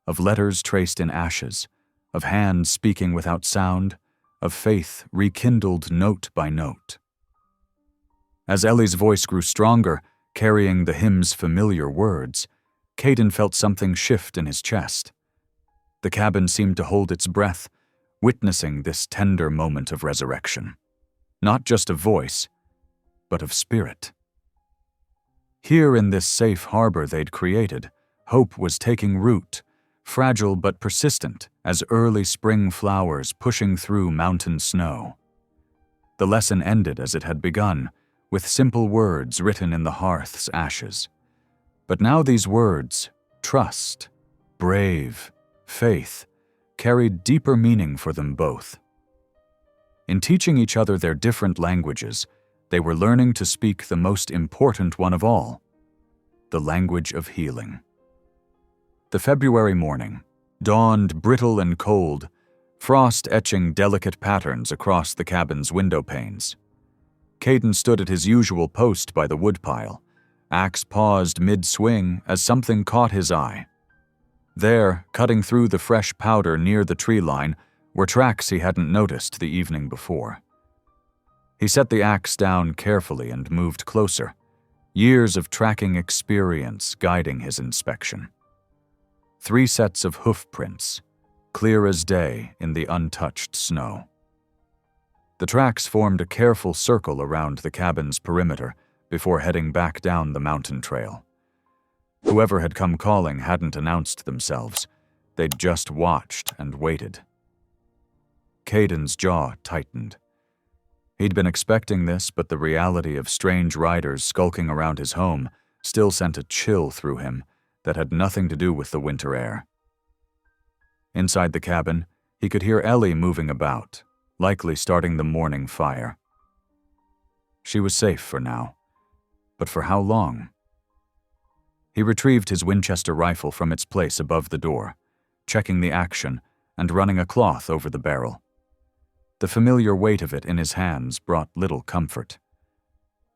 of letters traced in ashes, of hands speaking without sound, of faith rekindled note by note. As Ellie's voice grew stronger, carrying the hymn's familiar words, Caden felt something shift in his chest. The cabin seemed to hold its breath, witnessing this tender moment of resurrection. Not just of voice, but of spirit. Here in this safe harbor they'd created, hope was taking root, fragile but persistent as early spring flowers pushing through mountain snow. The lesson ended as it had begun, with simple words written in the hearth's ashes. But now these words, trust, brave, faith, carried deeper meaning for them both. In teaching each other their different languages, they were learning to speak the most important one of all, the language of healing. The February morning dawned brittle and cold, frost etching delicate patterns across the cabin's window panes. Caden stood at his usual post by the woodpile, axe paused mid-swing as something caught his eye. There, cutting through the fresh powder near the tree line, were tracks he hadn't noticed the evening before. He set the axe down carefully and moved closer, years of tracking experience guiding his inspection. 3 sets of hoof prints, clear as day in the untouched snow. The tracks formed a careful circle around the cabin's perimeter before heading back down the mountain trail. Whoever had come calling hadn't announced themselves. They'd just watched and waited. Caden's jaw tightened. He'd been expecting this, but the reality of strange riders skulking around his home still sent a chill through him that had nothing to do with the winter air. Inside the cabin, he could hear Ellie moving about, likely starting the morning fire. She was safe for now, but for how long? He retrieved his Winchester rifle from its place above the door, checking the action and running a cloth over the barrel. The familiar weight of it in his hands brought little comfort.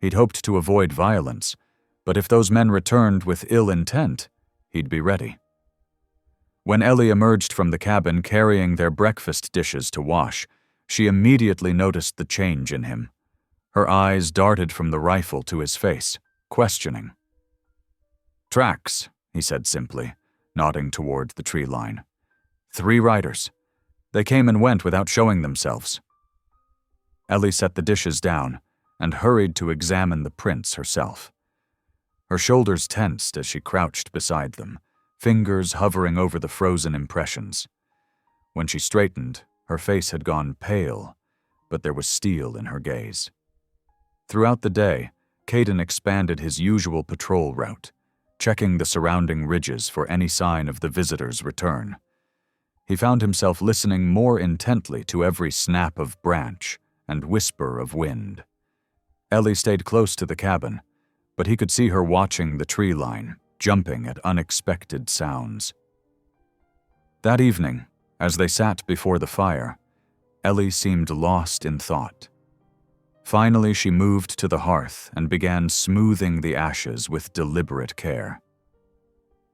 He'd hoped to avoid violence, but if those men returned with ill intent, he'd be ready. When Ellie emerged from the cabin carrying their breakfast dishes to wash, she immediately noticed the change in him. Her eyes darted from the rifle to his face, questioning. "Tracks," he said simply, nodding toward the tree line. "3 riders. They came and went without showing themselves." Ellie set the dishes down and hurried to examine the prints herself. Her shoulders tensed as she crouched beside them, fingers hovering over the frozen impressions. When she straightened, her face had gone pale, but there was steel in her gaze. Throughout the day, Caden expanded his usual patrol route, checking the surrounding ridges for any sign of the visitor's return. He found himself listening more intently to every snap of branch and whisper of wind. Ellie stayed close to the cabin, but he could see her watching the tree line, jumping at unexpected sounds. That evening, as they sat before the fire, Ellie seemed lost in thought. Finally, she moved to the hearth and began smoothing the ashes with deliberate care.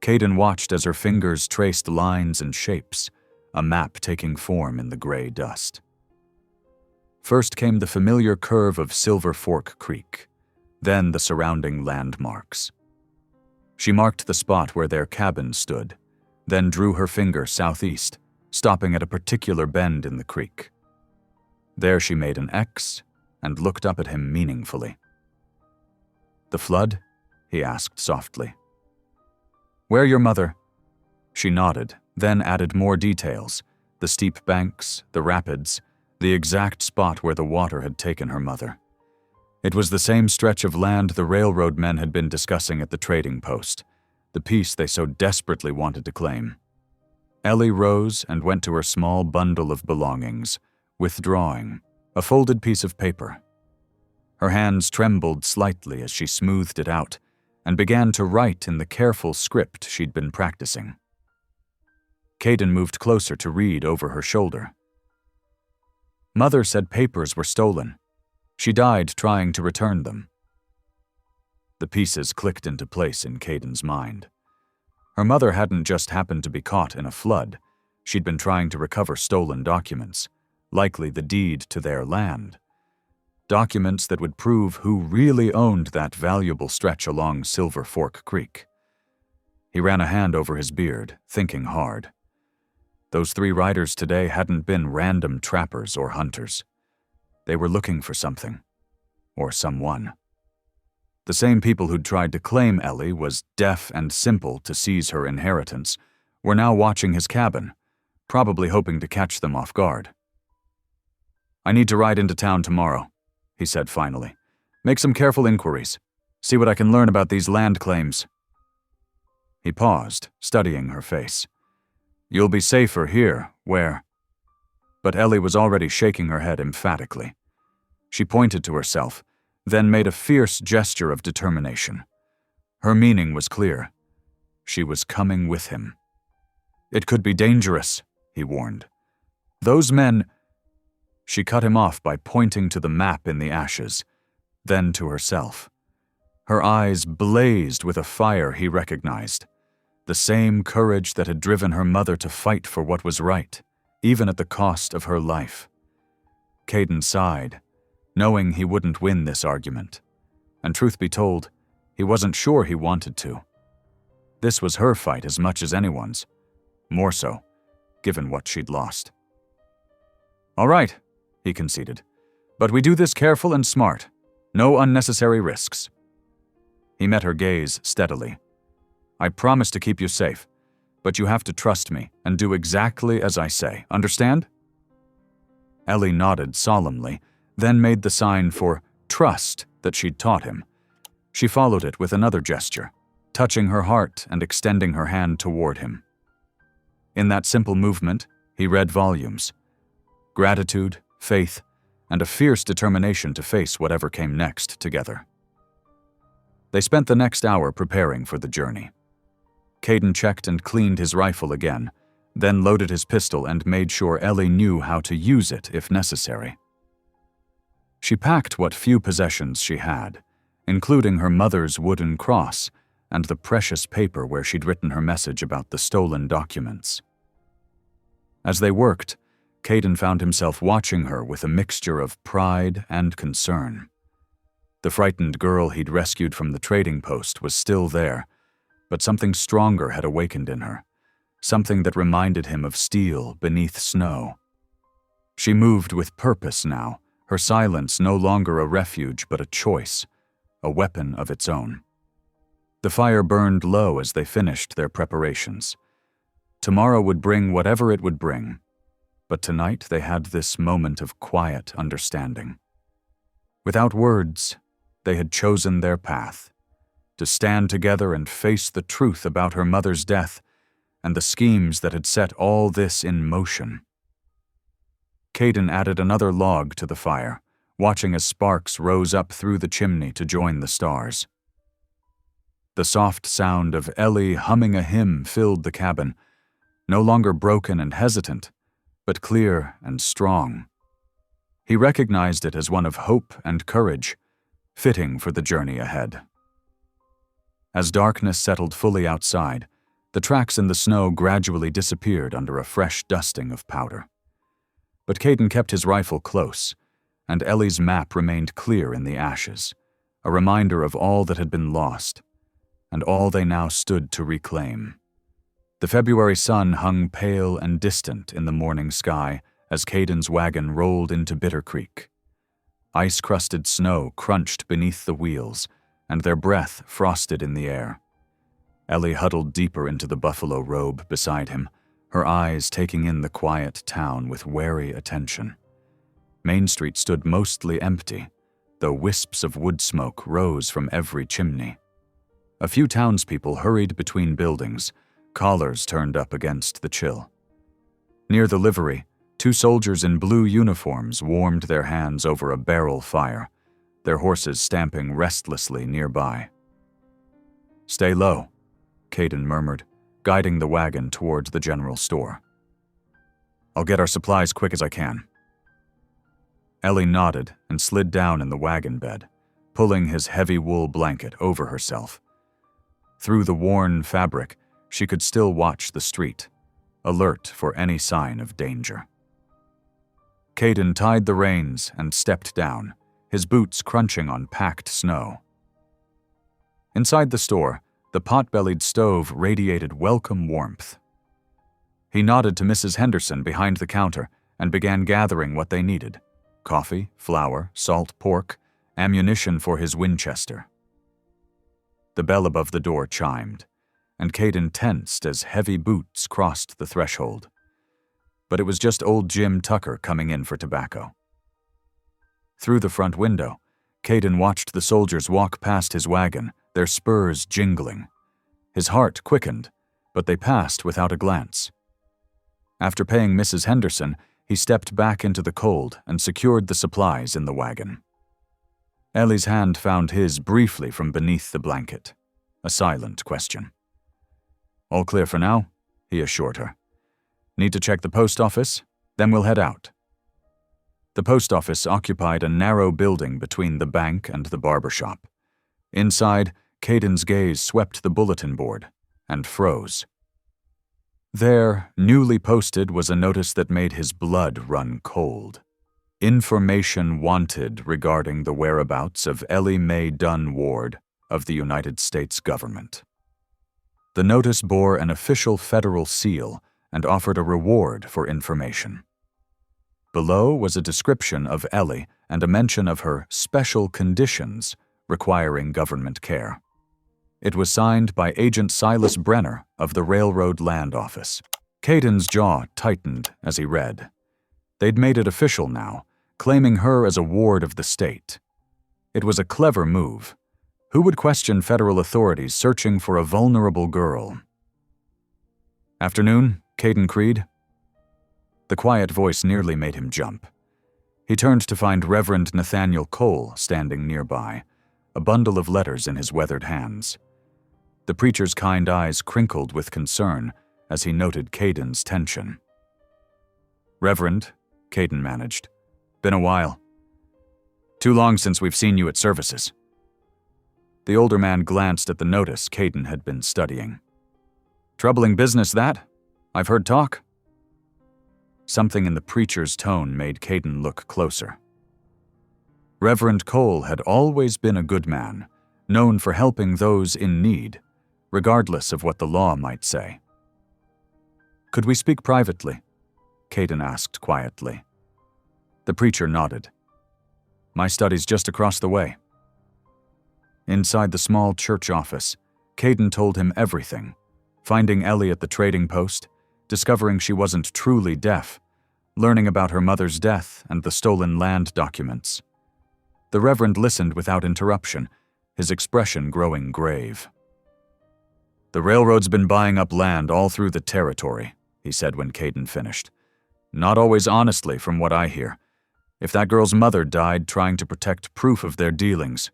Caden watched as her fingers traced lines and shapes, a map taking form in the gray dust. First came the familiar curve of Silver Fork Creek, then the surrounding landmarks. She marked the spot where their cabin stood, then drew her finger southeast, stopping at a particular bend in the creek. There she made an X and looked up at him meaningfully. "The flood?" he asked softly. "Where your mother?" She nodded, then added more details, the steep banks, the rapids, the exact spot where the water had taken her mother. It was the same stretch of land the railroad men had been discussing at the trading post, the piece they so desperately wanted to claim. Ellie rose and went to her small bundle of belongings, withdrawing, a folded piece of paper. Her hands trembled slightly as she smoothed it out and began to write in the careful script she'd been practicing. Caden moved closer to read over her shoulder. "Mother said papers were stolen. She died trying to return them." The pieces clicked into place in Caden's mind. Her mother hadn't just happened to be caught in a flood. She'd been trying to recover stolen documents, likely the deed to their land. Documents that would prove who really owned that valuable stretch along Silver Fork Creek. He ran a hand over his beard, thinking hard. Those 3 riders today hadn't been random trappers or hunters. They were looking for something, or someone. The same people who'd tried to claim Ellie was deaf and simple to seize her inheritance were now watching his cabin, probably hoping to catch them off guard. "I need to ride into town tomorrow," he said finally. "Make some careful inquiries. See what I can learn about these land claims." He paused, studying her face. "You'll be safer here, where—" But Ellie was already shaking her head emphatically. She pointed to herself, then made a fierce gesture of determination. Her meaning was clear. She was coming with him. "It could be dangerous," he warned. "Those men—" She cut him off by pointing to the map in the ashes, then to herself. Her eyes blazed with a fire he recognized, the same courage that had driven her mother to fight for what was right, even at the cost of her life. Caden sighed, knowing he wouldn't win this argument, and truth be told, he wasn't sure he wanted to. This was her fight as much as anyone's, more so, given what she'd lost. "All right," he conceded, "but we do this careful and smart. No unnecessary risks." He met her gaze steadily. I promise to keep you safe, but you have to trust me and do exactly as I say. Understand?" Ellie nodded solemnly, then made the sign for trust that she'd taught him. She followed it with another gesture, touching her heart and extending her hand toward him. In that simple movement, he read volumes: gratitude, faith, and a fierce determination to face whatever came next together. They spent the next hour preparing for the journey. Caden checked and cleaned his rifle again, then loaded his pistol and made sure Ellie knew how to use it if necessary. She packed what few possessions she had, including her mother's wooden cross and the precious paper where she'd written her message about the stolen documents. As they worked, Caden found himself watching her with a mixture of pride and concern. The frightened girl he'd rescued from the trading post was still there, but something stronger had awakened in her, something that reminded him of steel beneath snow. She moved with purpose now, her silence no longer a refuge but a choice, a weapon of its own. The fire burned low as they finished their preparations. Tomorrow would bring whatever it would bring, but tonight they had this moment of quiet understanding. Without words, they had chosen their path, to stand together and face the truth about her mother's death and the schemes that had set all this in motion. Caden added another log to the fire, watching as sparks rose up through the chimney to join the stars. The soft sound of Ellie humming a hymn filled the cabin, no longer broken and hesitant, but clear and strong. He recognized it as one of hope and courage, fitting for the journey ahead. As darkness settled fully outside, the tracks in the snow gradually disappeared under a fresh dusting of powder. But Caden kept his rifle close, and Ellie's map remained clear in the ashes, a reminder of all that had been lost, and all they now stood to reclaim. The February sun hung pale and distant in the morning sky as Caden's wagon rolled into Bitter Creek. Ice-crusted snow crunched beneath the wheels, and their breath frosted in the air. Ellie huddled deeper into the buffalo robe beside him, her eyes taking in the quiet town with wary attention. Main Street stood mostly empty, though wisps of wood smoke rose from every chimney. A few townspeople hurried between buildings, collars turned up against the chill. Near the livery, 2 soldiers in blue uniforms warmed their hands over a barrel fire, their horses stamping restlessly nearby. "Stay low," Caden murmured, guiding the wagon towards the general store. "I'll get our supplies quick as I can." Ellie nodded and slid down in the wagon bed, pulling his heavy wool blanket over herself. Through the worn fabric, she could still watch the street, alert for any sign of danger. Caden tied the reins and stepped down, his boots crunching on packed snow. Inside the store, the pot-bellied stove radiated welcome warmth. He nodded to Mrs. Henderson behind the counter and began gathering what they needed: coffee, flour, salt pork, ammunition for his Winchester. The bell above the door chimed, and Caden tensed as heavy boots crossed the threshold. But it was just old Jim Tucker coming in for tobacco. Through the front window, Caden watched the soldiers walk past his wagon, their spurs jingling. His heart quickened, but they passed without a glance. After paying Mrs. Henderson, he stepped back into the cold and secured the supplies in the wagon. Ellie's hand found his briefly from beneath the blanket, a silent question. "All clear for now," he assured her. "Need to check the post office? Then we'll head out." The post office occupied a narrow building between the bank and the barber shop. Inside, Caden's gaze swept the bulletin board and froze. There, newly posted, was a notice that made his blood run cold. Information wanted regarding the whereabouts of Ellie Mae Dunn Ward of the United States government. The notice bore an official federal seal and offered a reward for information. Below was a description of Ellie and a mention of her special conditions requiring government care. It was signed by Agent Silas Brenner of the Railroad Land Office. Caden's jaw tightened as he read. They'd made it official now, claiming her as a ward of the state. It was a clever move. Who would question federal authorities searching for a vulnerable girl? "Afternoon, Caden Creed." The quiet voice nearly made him jump. He turned to find Reverend Nathaniel Cole standing nearby, a bundle of letters in his weathered hands. The preacher's kind eyes crinkled with concern as he noted Caden's tension. "Reverend," Caden managed. "Been a while. Too long since we've seen you at services." The older man glanced at the notice Caden had been studying. "Troubling business, that? I've heard talk." Something in the preacher's tone made Caden look closer. Reverend Cole had always been a good man, known for helping those in need, regardless of what the law might say. "Could we speak privately?" Caden asked quietly. The preacher nodded. "My study's just across the way." Inside the small church office, Caden told him everything, finding Ellie at the trading post, discovering she wasn't truly deaf, learning about her mother's death and the stolen land documents. The Reverend listened without interruption, his expression growing grave. "The railroad's been buying up land all through the territory," he said when Caden finished. "Not always honestly, from what I hear. If that girl's mother died trying to protect proof of their dealings."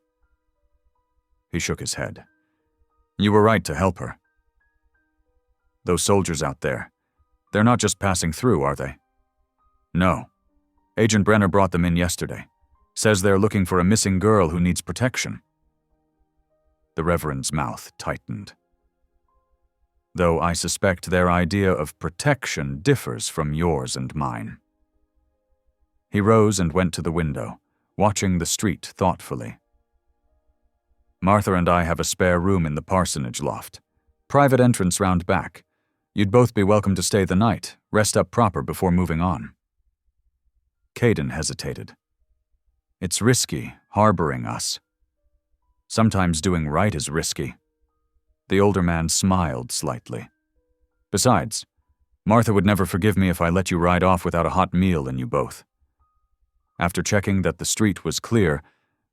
He shook his head. "You were right to help her. Those soldiers out there, they're not just passing through, are they?" "No. Agent Brenner brought them in yesterday. Says they're looking for a missing girl who needs protection." The Reverend's mouth tightened. "Though I suspect their idea of protection differs from yours and mine." He rose and went to the window, watching the street thoughtfully. "Martha and I have a spare room in the parsonage loft. Private entrance round back. You'd both be welcome to stay the night, rest up proper before moving on." Caden hesitated. "It's risky, harboring us. Sometimes doing right is risky." The older man smiled slightly. "Besides, Martha would never forgive me if I let you ride off without a hot meal in you both." After checking that the street was clear,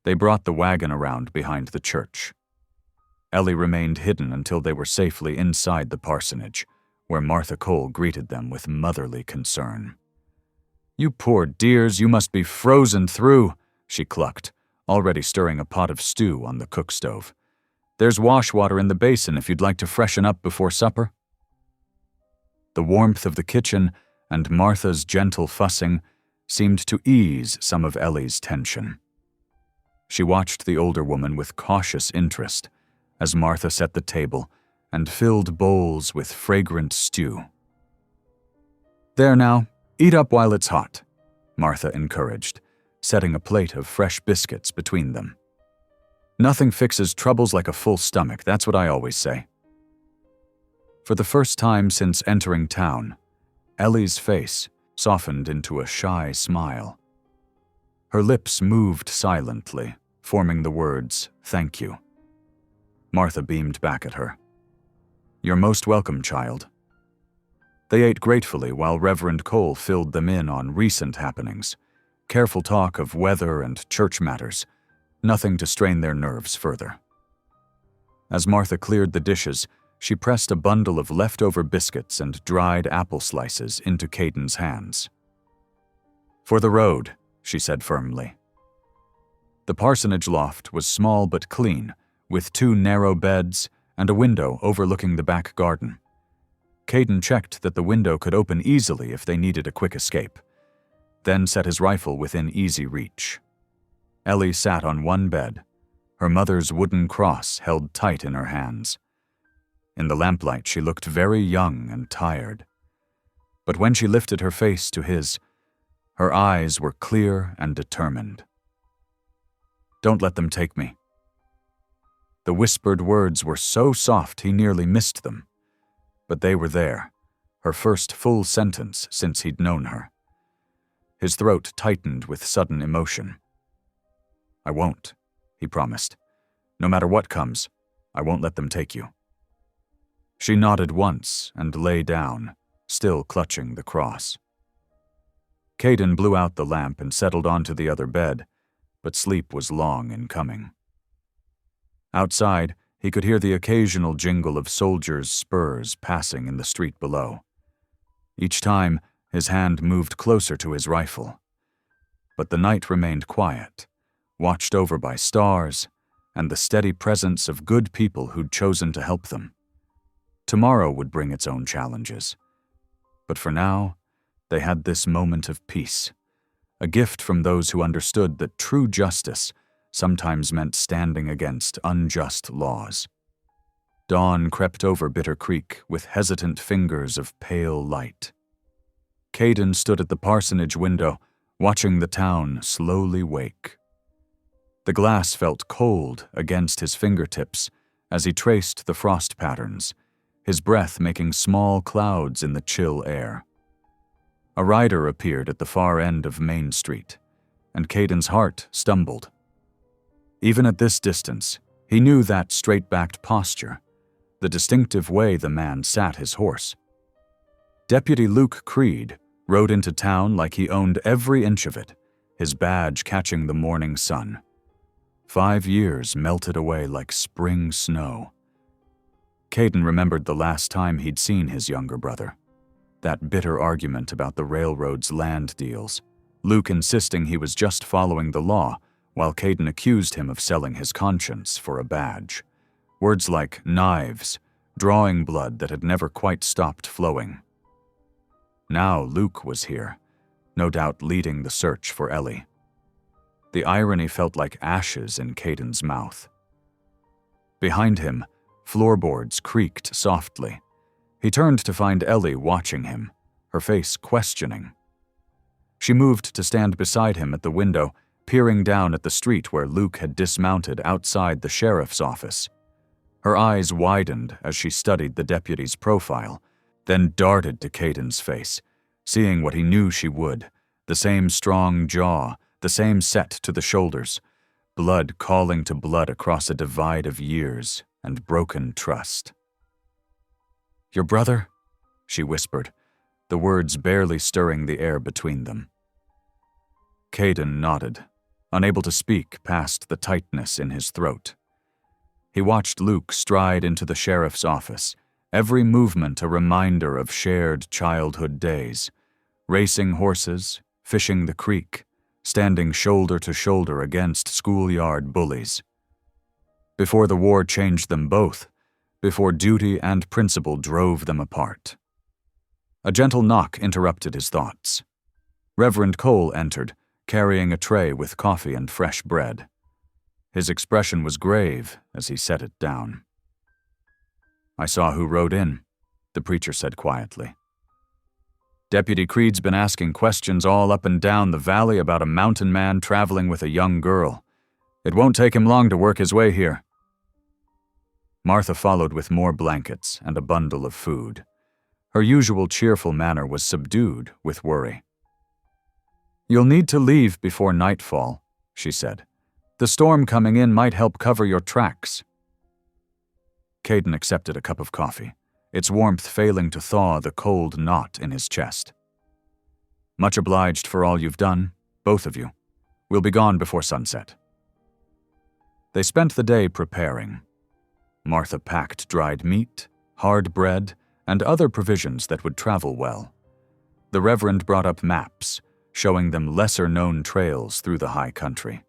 they brought the wagon around behind the church. Ellie remained hidden until they were safely inside the parsonage, where Martha Cole greeted them with motherly concern. "You poor dears, you must be frozen through," she clucked, already stirring a pot of stew on the cook stove. "There's wash water in the basin if you'd like to freshen up before supper." The warmth of the kitchen and Martha's gentle fussing seemed to ease some of Ellie's tension. She watched the older woman with cautious interest as Martha set the table and filled bowls with fragrant stew. "There now, eat up while it's hot," Martha encouraged, setting a plate of fresh biscuits between them. "Nothing fixes troubles like a full stomach, that's what I always say." For the first time since entering town, Ellie's face softened into a shy smile. Her lips moved silently, forming the words, "Thank you." Martha beamed back at her. "You're most welcome, child." They ate gratefully while Reverend Cole filled them in on recent happenings, careful talk of weather and church matters, nothing to strain their nerves further. As Martha cleared the dishes, she pressed a bundle of leftover biscuits and dried apple slices into Caden's hands. "For the road," she said firmly. The parsonage loft was small but clean, with 2 narrow beds and a window overlooking the back garden. Caden checked that the window could open easily if they needed a quick escape, then set his rifle within easy reach. Ellie sat on one bed, her mother's wooden cross held tight in her hands. In the lamplight, she looked very young and tired. But when she lifted her face to his, her eyes were clear and determined. "Don't let them take me." The whispered words were so soft he nearly missed them. But they were there, her first full sentence since he'd known her. His throat tightened with sudden emotion. "I won't," he promised. "No matter what comes, I won't let them take you." She nodded once and lay down, still clutching the cross. Caden blew out the lamp and settled onto the other bed, but sleep was long in coming. Outside, he could hear the occasional jingle of soldiers' spurs passing in the street below. Each time, his hand moved closer to his rifle. But the night remained quiet, watched over by stars and the steady presence of good people who'd chosen to help them. Tomorrow would bring its own challenges. But for now, they had this moment of peace, a gift from those who understood that true justice sometimes meant standing against unjust laws. Dawn crept over Bitter Creek with hesitant fingers of pale light. Caden stood at the parsonage window, watching the town slowly wake. The glass felt cold against his fingertips as he traced the frost patterns, his breath making small clouds in the chill air. A rider appeared at the far end of Main Street, and Caden's heart stumbled. Even at this distance, he knew that straight-backed posture, the distinctive way the man sat his horse. Deputy Luke Creed rode into town like he owned every inch of it, his badge catching the morning sun. 5 years melted away like spring snow. Caden remembered the last time he'd seen his younger brother. That bitter argument about the railroad's land deals, Luke insisting he was just following the law, while Caden accused him of selling his conscience for a badge. Words like knives, drawing blood that had never quite stopped flowing. Now Luke was here, no doubt leading the search for Ellie. The irony felt like ashes in Caden's mouth. Behind him, floorboards creaked softly. He turned to find Ellie watching him, her face questioning. She moved to stand beside him at the window, peering down at the street where Luke had dismounted outside the sheriff's office. Her eyes widened as she studied the deputy's profile, then darted to Caden's face, seeing what he knew she would, the same strong jaw, the same set to the shoulders, blood calling to blood across a divide of years and broken trust. "Your brother?" she whispered, the words barely stirring the air between them. Caden nodded, unable to speak past the tightness in his throat. He watched Luke stride into the sheriff's office, every movement a reminder of shared childhood days, racing horses, fishing the creek, standing shoulder to shoulder against schoolyard bullies. Before the war changed them both, before duty and principle drove them apart. A gentle knock interrupted his thoughts. Reverend Cole entered, carrying a tray with coffee and fresh bread. His expression was grave as he set it down. "I saw who rode in," the preacher said quietly. "Deputy Creed's been asking questions all up and down the valley about a mountain man traveling with a young girl. It won't take him long to work his way here." Martha followed with more blankets and a bundle of food. Her usual cheerful manner was subdued with worry. "You'll need to leave before nightfall," she said. "The storm coming in might help cover your tracks." Caden accepted a cup of coffee, its warmth failing to thaw the cold knot in his chest. "Much obliged for all you've done, both of you. We'll be gone before sunset." They spent the day preparing. Martha packed dried meat, hard bread, and other provisions that would travel well. The Reverend brought up maps, showing them lesser-known trails through the high country.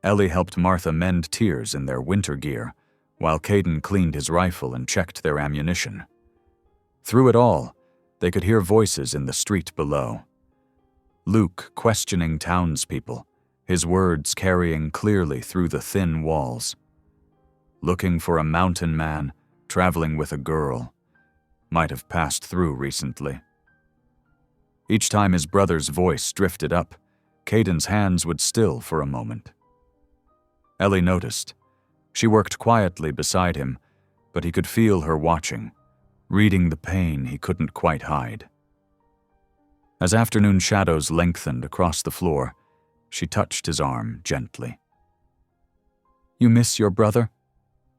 Ellie helped Martha mend tiers in their winter gear, while Caden cleaned his rifle and checked their ammunition. Through it all, they could hear voices in the street below. Luke questioning townspeople, his words carrying clearly through the thin walls. Looking for a mountain man, traveling with a girl. Might have passed through recently. Each time his brother's voice drifted up, Caden's hands would still for a moment. Ellie noticed. She worked quietly beside him, but he could feel her watching, reading the pain he couldn't quite hide. As afternoon shadows lengthened across the floor, she touched his arm gently. "You miss your brother?"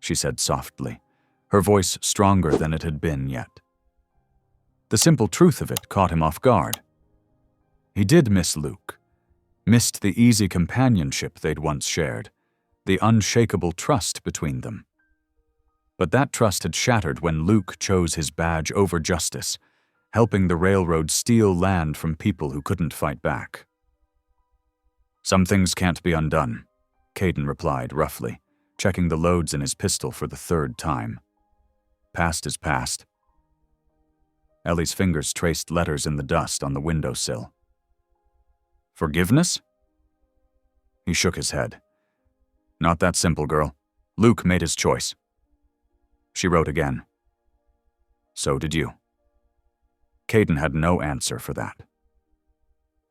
she said softly, her voice stronger than it had been yet. The simple truth of it caught him off guard. He did miss Luke, missed the easy companionship they'd once shared, the unshakable trust between them. But that trust had shattered when Luke chose his badge over justice, helping the railroad steal land from people who couldn't fight back. "Some things can't be undone," Caden replied roughly, checking the loads in his pistol for the third time. "Past is past." Ellie's fingers traced letters in the dust on the windowsill. "Forgiveness?" He shook his head. "Not that simple, girl. Luke made his choice." She wrote again. "So did you." Caden had no answer for that.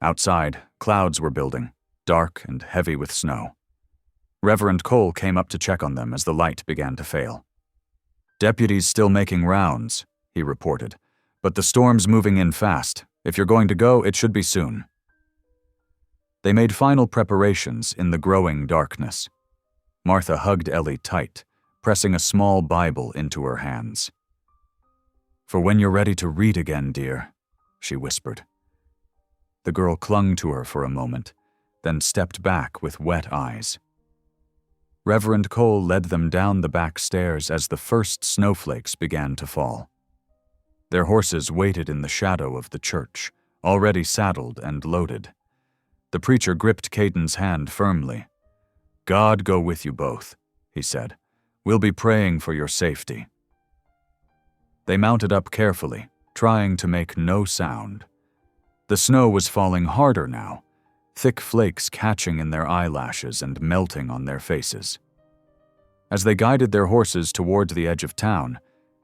Outside, clouds were building, dark and heavy with snow. Reverend Cole came up to check on them as the light began to fail. "Deputies still making rounds," he reported, "but the storm's moving in fast. If you're going to go, it should be soon." They made final preparations in the growing darkness. Martha hugged Ellie tight, pressing a small Bible into her hands. "For when you're ready to read again, dear," she whispered. The girl clung to her for a moment, then stepped back with wet eyes. Reverend Cole led them down the back stairs as the first snowflakes began to fall. Their horses waited in the shadow of the church, already saddled and loaded. The preacher gripped Caden's hand firmly. "God go with you both," he said. "We'll be praying for your safety." They mounted up carefully, trying to make no sound. The snow was falling harder now, thick flakes catching in their eyelashes and melting on their faces. As they guided their horses toward the edge of town,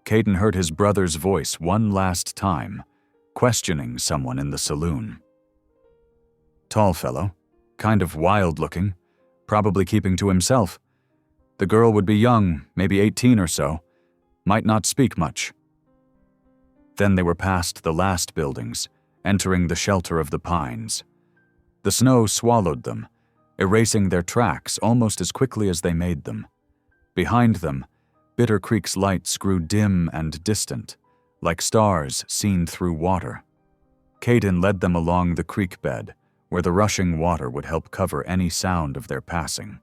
Caden heard his brother's voice one last time, questioning someone in the saloon. Tall fellow, kind of wild-looking, probably keeping to himself. The girl would be young, maybe 18 or so, might not speak much. Then they were past the last buildings, entering the shelter of the pines. The snow swallowed them, erasing their tracks almost as quickly as they made them. Behind them, Bitter Creek's lights grew dim and distant, like stars seen through water. Caden led them along the creek bed, where the rushing water would help cover any sound of their passing.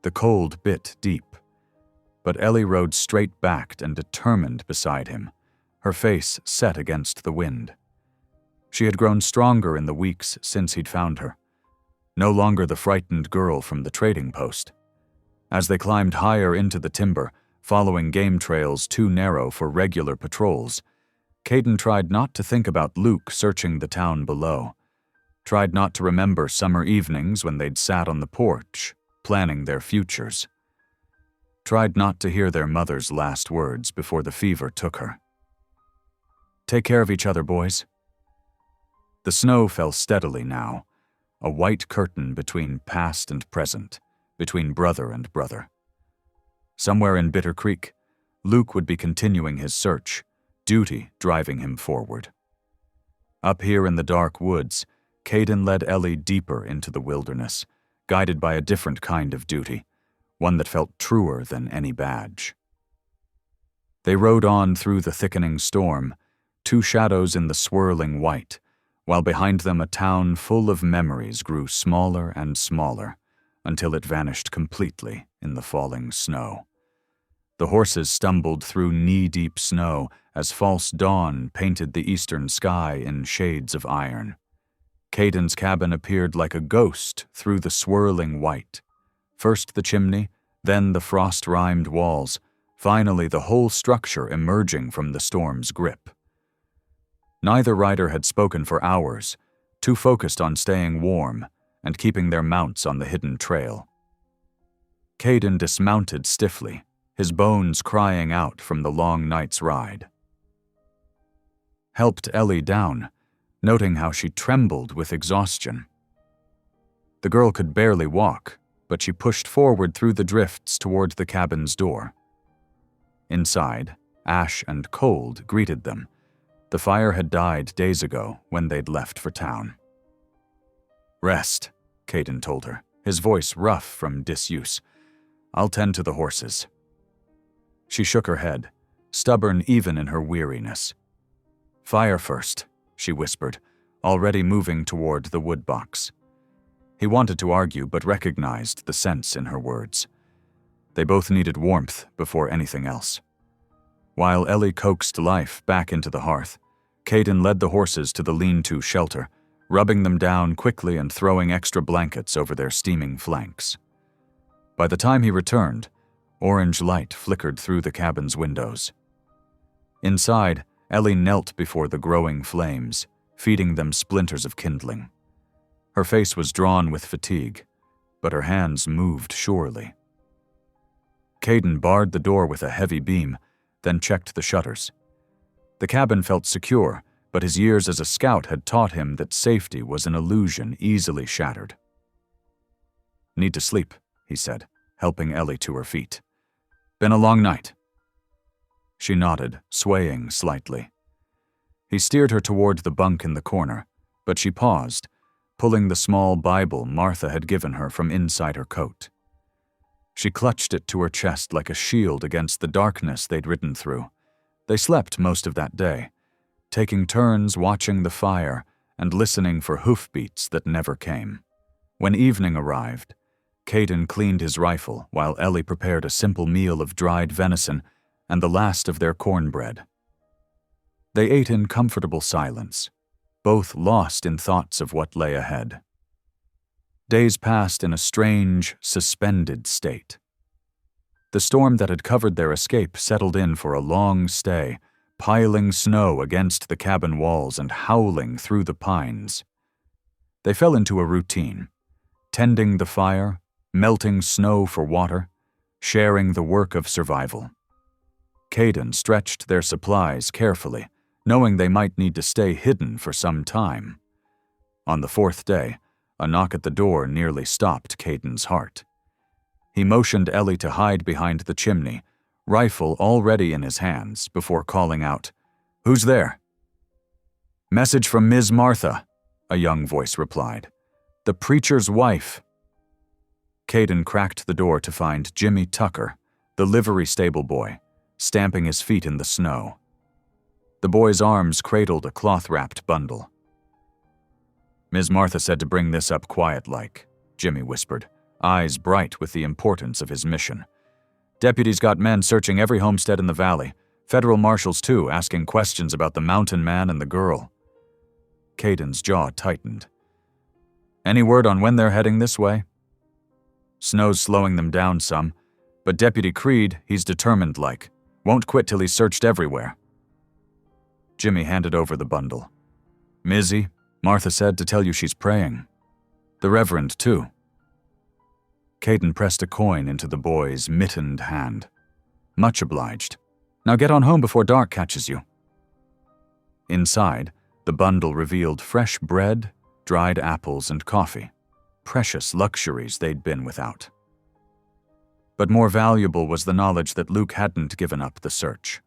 The cold bit deep, but Ellie rode straight-backed and determined beside him, her face set against the wind. She had grown stronger in the weeks since he'd found her, no longer the frightened girl from the trading post. As they climbed higher into the timber, following game trails too narrow for regular patrols, Caden tried not to think about Luke searching the town below, tried not to remember summer evenings when they'd sat on the porch, planning their futures. Tried not to hear their mother's last words before the fever took her. "Take care of each other, boys." The snow fell steadily now, a white curtain between past and present, between brother and brother. Somewhere in Bitter Creek, Luke would be continuing his search, duty driving him forward. Up here in the dark woods, Caden led Ellie deeper into the wilderness, guided by a different kind of duty, one that felt truer than any badge. They rode on through the thickening storm, two shadows in the swirling white, while behind them a town full of memories grew smaller and smaller, until it vanished completely in the falling snow. The horses stumbled through knee-deep snow as false dawn painted the eastern sky in shades of iron. Caden's cabin appeared like a ghost through the swirling white. First the chimney, then the frost-rimed walls, finally the whole structure emerging from the storm's grip. Neither rider had spoken for hours, too focused on staying warm and keeping their mounts on the hidden trail. Caden dismounted stiffly, his bones crying out from the long night's ride. Helped Ellie down, noting how she trembled with exhaustion. The girl could barely walk, but she pushed forward through the drifts toward the cabin's door. Inside, ash and cold greeted them. The fire had died days ago when they'd left for town. "Rest," Caden told her, his voice rough from disuse. I'll tend to the horses." She shook her head, stubborn even in her weariness. "Fire first," she whispered, already moving toward the wood box. He wanted to argue, but recognized the sense in her words. They both needed warmth before anything else. While Ellie coaxed life back into the hearth, Caden led the horses to the lean-to shelter, rubbing them down quickly and throwing extra blankets over their steaming flanks. By the time he returned, orange light flickered through the cabin's windows. Inside, Ellie knelt before the growing flames, feeding them splinters of kindling. Her face was drawn with fatigue, but her hands moved surely. Caden barred the door with a heavy beam, then checked the shutters. The cabin felt secure, but his years as a scout had taught him that safety was an illusion easily shattered. "Need to sleep," he said, helping Ellie to her feet. "Been a long night." She nodded, swaying slightly. He steered her toward the bunk in the corner, but she paused, pulling the small Bible Martha had given her from inside her coat. She clutched it to her chest like a shield against the darkness they'd ridden through. They slept most of that day, taking turns watching the fire and listening for hoofbeats that never came. When evening arrived, Caden cleaned his rifle while Ellie prepared a simple meal of dried venison and the last of their cornbread. They ate in comfortable silence, both lost in thoughts of what lay ahead. Days passed in a strange, suspended state. The storm that had covered their escape settled in for a long stay, piling snow against the cabin walls and howling through the pines. They fell into a routine, tending the fire, melting snow for water, sharing the work of survival. Caden stretched their supplies carefully, knowing they might need to stay hidden for some time. On the fourth day, a knock at the door nearly stopped Caden's heart. He motioned Ellie to hide behind the chimney, rifle already in his hands, before calling out, "Who's there?" "Message from Ms. Martha," a young voice replied. "The preacher's wife." Caden cracked the door to find Jimmy Tucker, the livery stable boy, stamping his feet in the snow. The boy's arms cradled a cloth-wrapped bundle. "Ms. Martha said to bring this up quiet-like," Jimmy whispered, eyes bright with the importance of his mission. "Deputies got men searching every homestead in the valley, federal marshals too, asking questions about the mountain man and the girl." Caden's jaw tightened. "Any word on when they're heading this way?" "Snow's slowing them down some, but Deputy Creed, he's determined like. Won't quit till he's searched everywhere." Jimmy handed over the bundle. "Mizzy, Martha said to tell you she's praying. The Reverend, too." Caden pressed a coin into the boy's mittened hand. "Much obliged. Now get on home before dark catches you." Inside, the bundle revealed fresh bread, dried apples, and coffee. Precious luxuries they'd been without. But more valuable was the knowledge that Luke hadn't given up the search.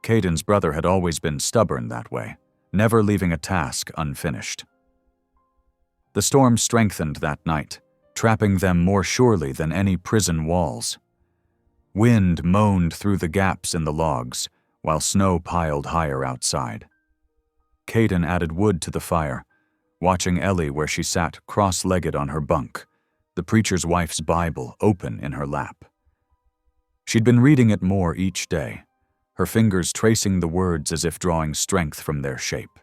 Caden's brother had always been stubborn that way, never leaving a task unfinished. The storm strengthened that night, trapping them more surely than any prison walls. Wind moaned through the gaps in the logs, while snow piled higher outside. Caden added wood to the fire, watching Ellie where she sat cross-legged on her bunk, the preacher's wife's Bible open in her lap. She'd been reading it more each day, her fingers tracing the words as if drawing strength from their shape.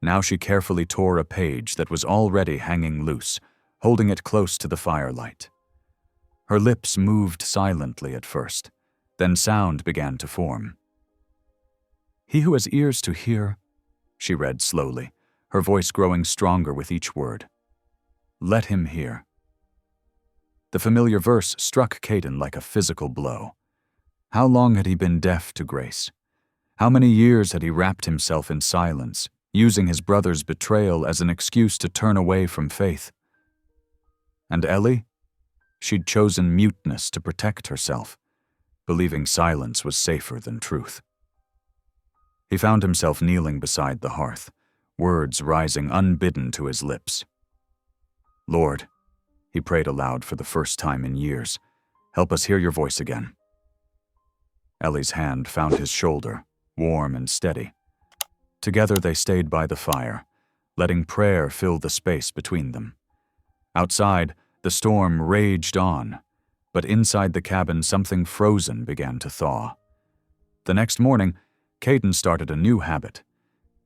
Now she carefully tore a page that was already hanging loose, holding it close to the firelight. Her lips moved silently at first, then sound began to form. "He who has ears to hear," she read slowly, her voice growing stronger with each word. "Let him hear." The familiar verse struck Caden like a physical blow. How long had he been deaf to grace? How many years had he wrapped himself in silence, using his brother's betrayal as an excuse to turn away from faith? And Ellie? She'd chosen muteness to protect herself, believing silence was safer than truth. He found himself kneeling beside the hearth, words rising unbidden to his lips. "Lord," he prayed aloud for the first time in years, Help us hear your voice again." Ellie's hand found his shoulder, warm and steady. Together they stayed by the fire, letting prayer fill the space between them. Outside, the storm raged on, but inside the cabin something frozen began to thaw. The next morning, Caden started a new habit.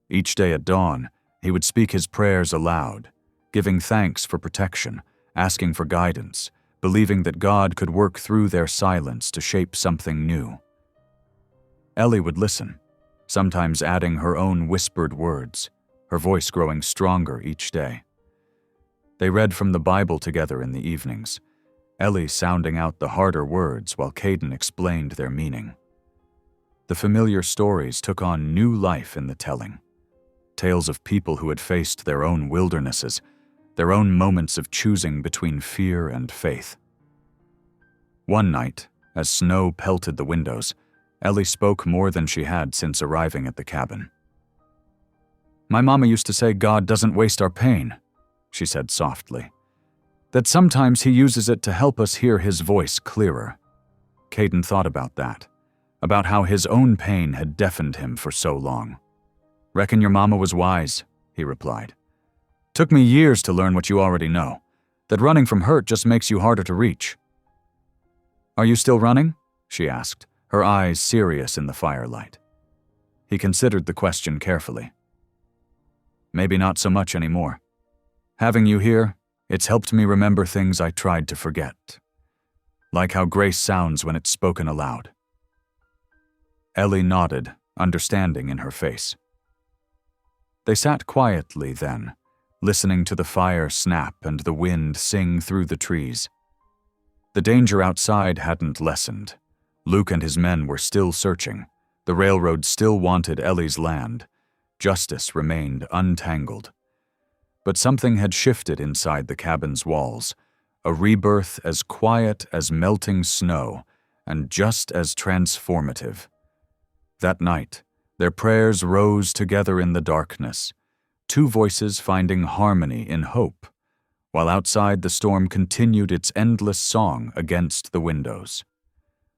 Each day at dawn, he would speak his prayers aloud, giving thanks for protection, asking for guidance, believing that God could work through their silence to shape something new. Ellie would listen, sometimes adding her own whispered words, her voice growing stronger each day. They read from the Bible together in the evenings, Ellie sounding out the harder words while Caden explained their meaning. The familiar stories took on new life in the telling. Tales of people who had faced their own wildernesses, their own moments of choosing between fear and faith. One night, as snow pelted the windows, Ellie spoke more than she had since arriving at the cabin. "My mama used to say God doesn't waste our pain," she said softly. "That sometimes he uses it to help us hear his voice clearer." Caden thought about that, about how his own pain had deafened him for so long. "Reckon your mama was wise," he replied. "Took me years to learn what you already know, that running from hurt just makes you harder to reach." "Are you still running?" she asked, her eyes serious in the firelight. He considered the question carefully. "Maybe not so much anymore. Having you here, it's helped me remember things I tried to forget. Like how grace sounds when it's spoken aloud." Ellie nodded, understanding in her face. They sat quietly then, listening to the fire snap and the wind sing through the trees. The danger outside hadn't lessened. Luke and his men were still searching. The railroad still wanted Ellie's land. Justice remained untangled. But something had shifted inside the cabin's walls, a rebirth as quiet as melting snow and just as transformative. That night, their prayers rose together in the darkness, two voices finding harmony in hope, while outside the storm continued its endless song against the windows.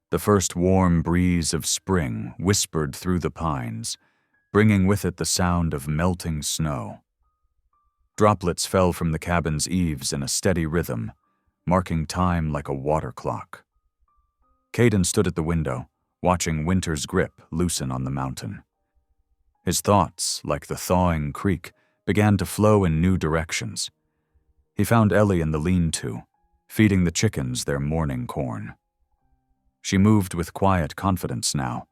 The first warm breeze of spring whispered through the pines, bringing with it the sound of melting snow. Droplets fell from the cabin's eaves in a steady rhythm, marking time like a water clock. Caden stood at the window, watching winter's grip loosen on the mountain. His thoughts, like the thawing creek, began to flow in new directions. He found Ellie in the lean-to, feeding the chickens their morning corn. She moved with quiet confidence now,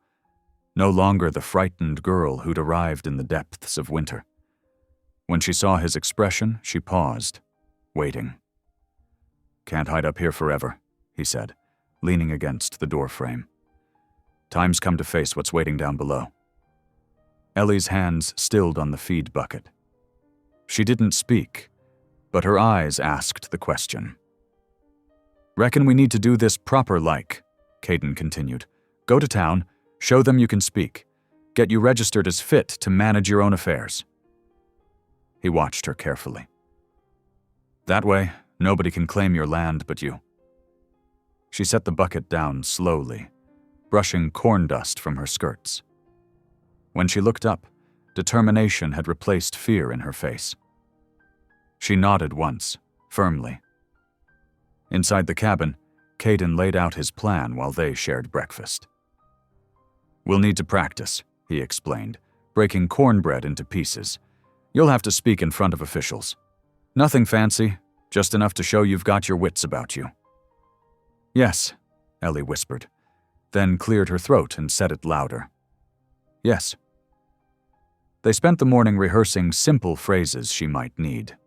no longer the frightened girl who'd arrived in the depths of winter. When she saw his expression, she paused, waiting. "Can't hide up here forever," he said, leaning against the doorframe. "Time's come to face what's waiting down below." Ellie's hands stilled on the feed bucket. She didn't speak, but her eyes asked the question. "Reckon we need to do this proper like," Caden continued. "Go to town, show them you can speak, get you registered as fit to manage your own affairs." He watched her carefully. "That way, nobody can claim your land but you." She set the bucket down slowly, brushing corn dust from her skirts. When she looked up, determination had replaced fear in her face. She nodded once, firmly. Inside the cabin, Caden laid out his plan while they shared breakfast. "We'll need to practice," he explained, breaking cornbread into pieces. "You'll have to speak in front of officials. Nothing fancy, just enough to show you've got your wits about you." "Yes," Ellie whispered, then cleared her throat and said it louder. "Yes." They spent the morning rehearsing simple phrases she might need.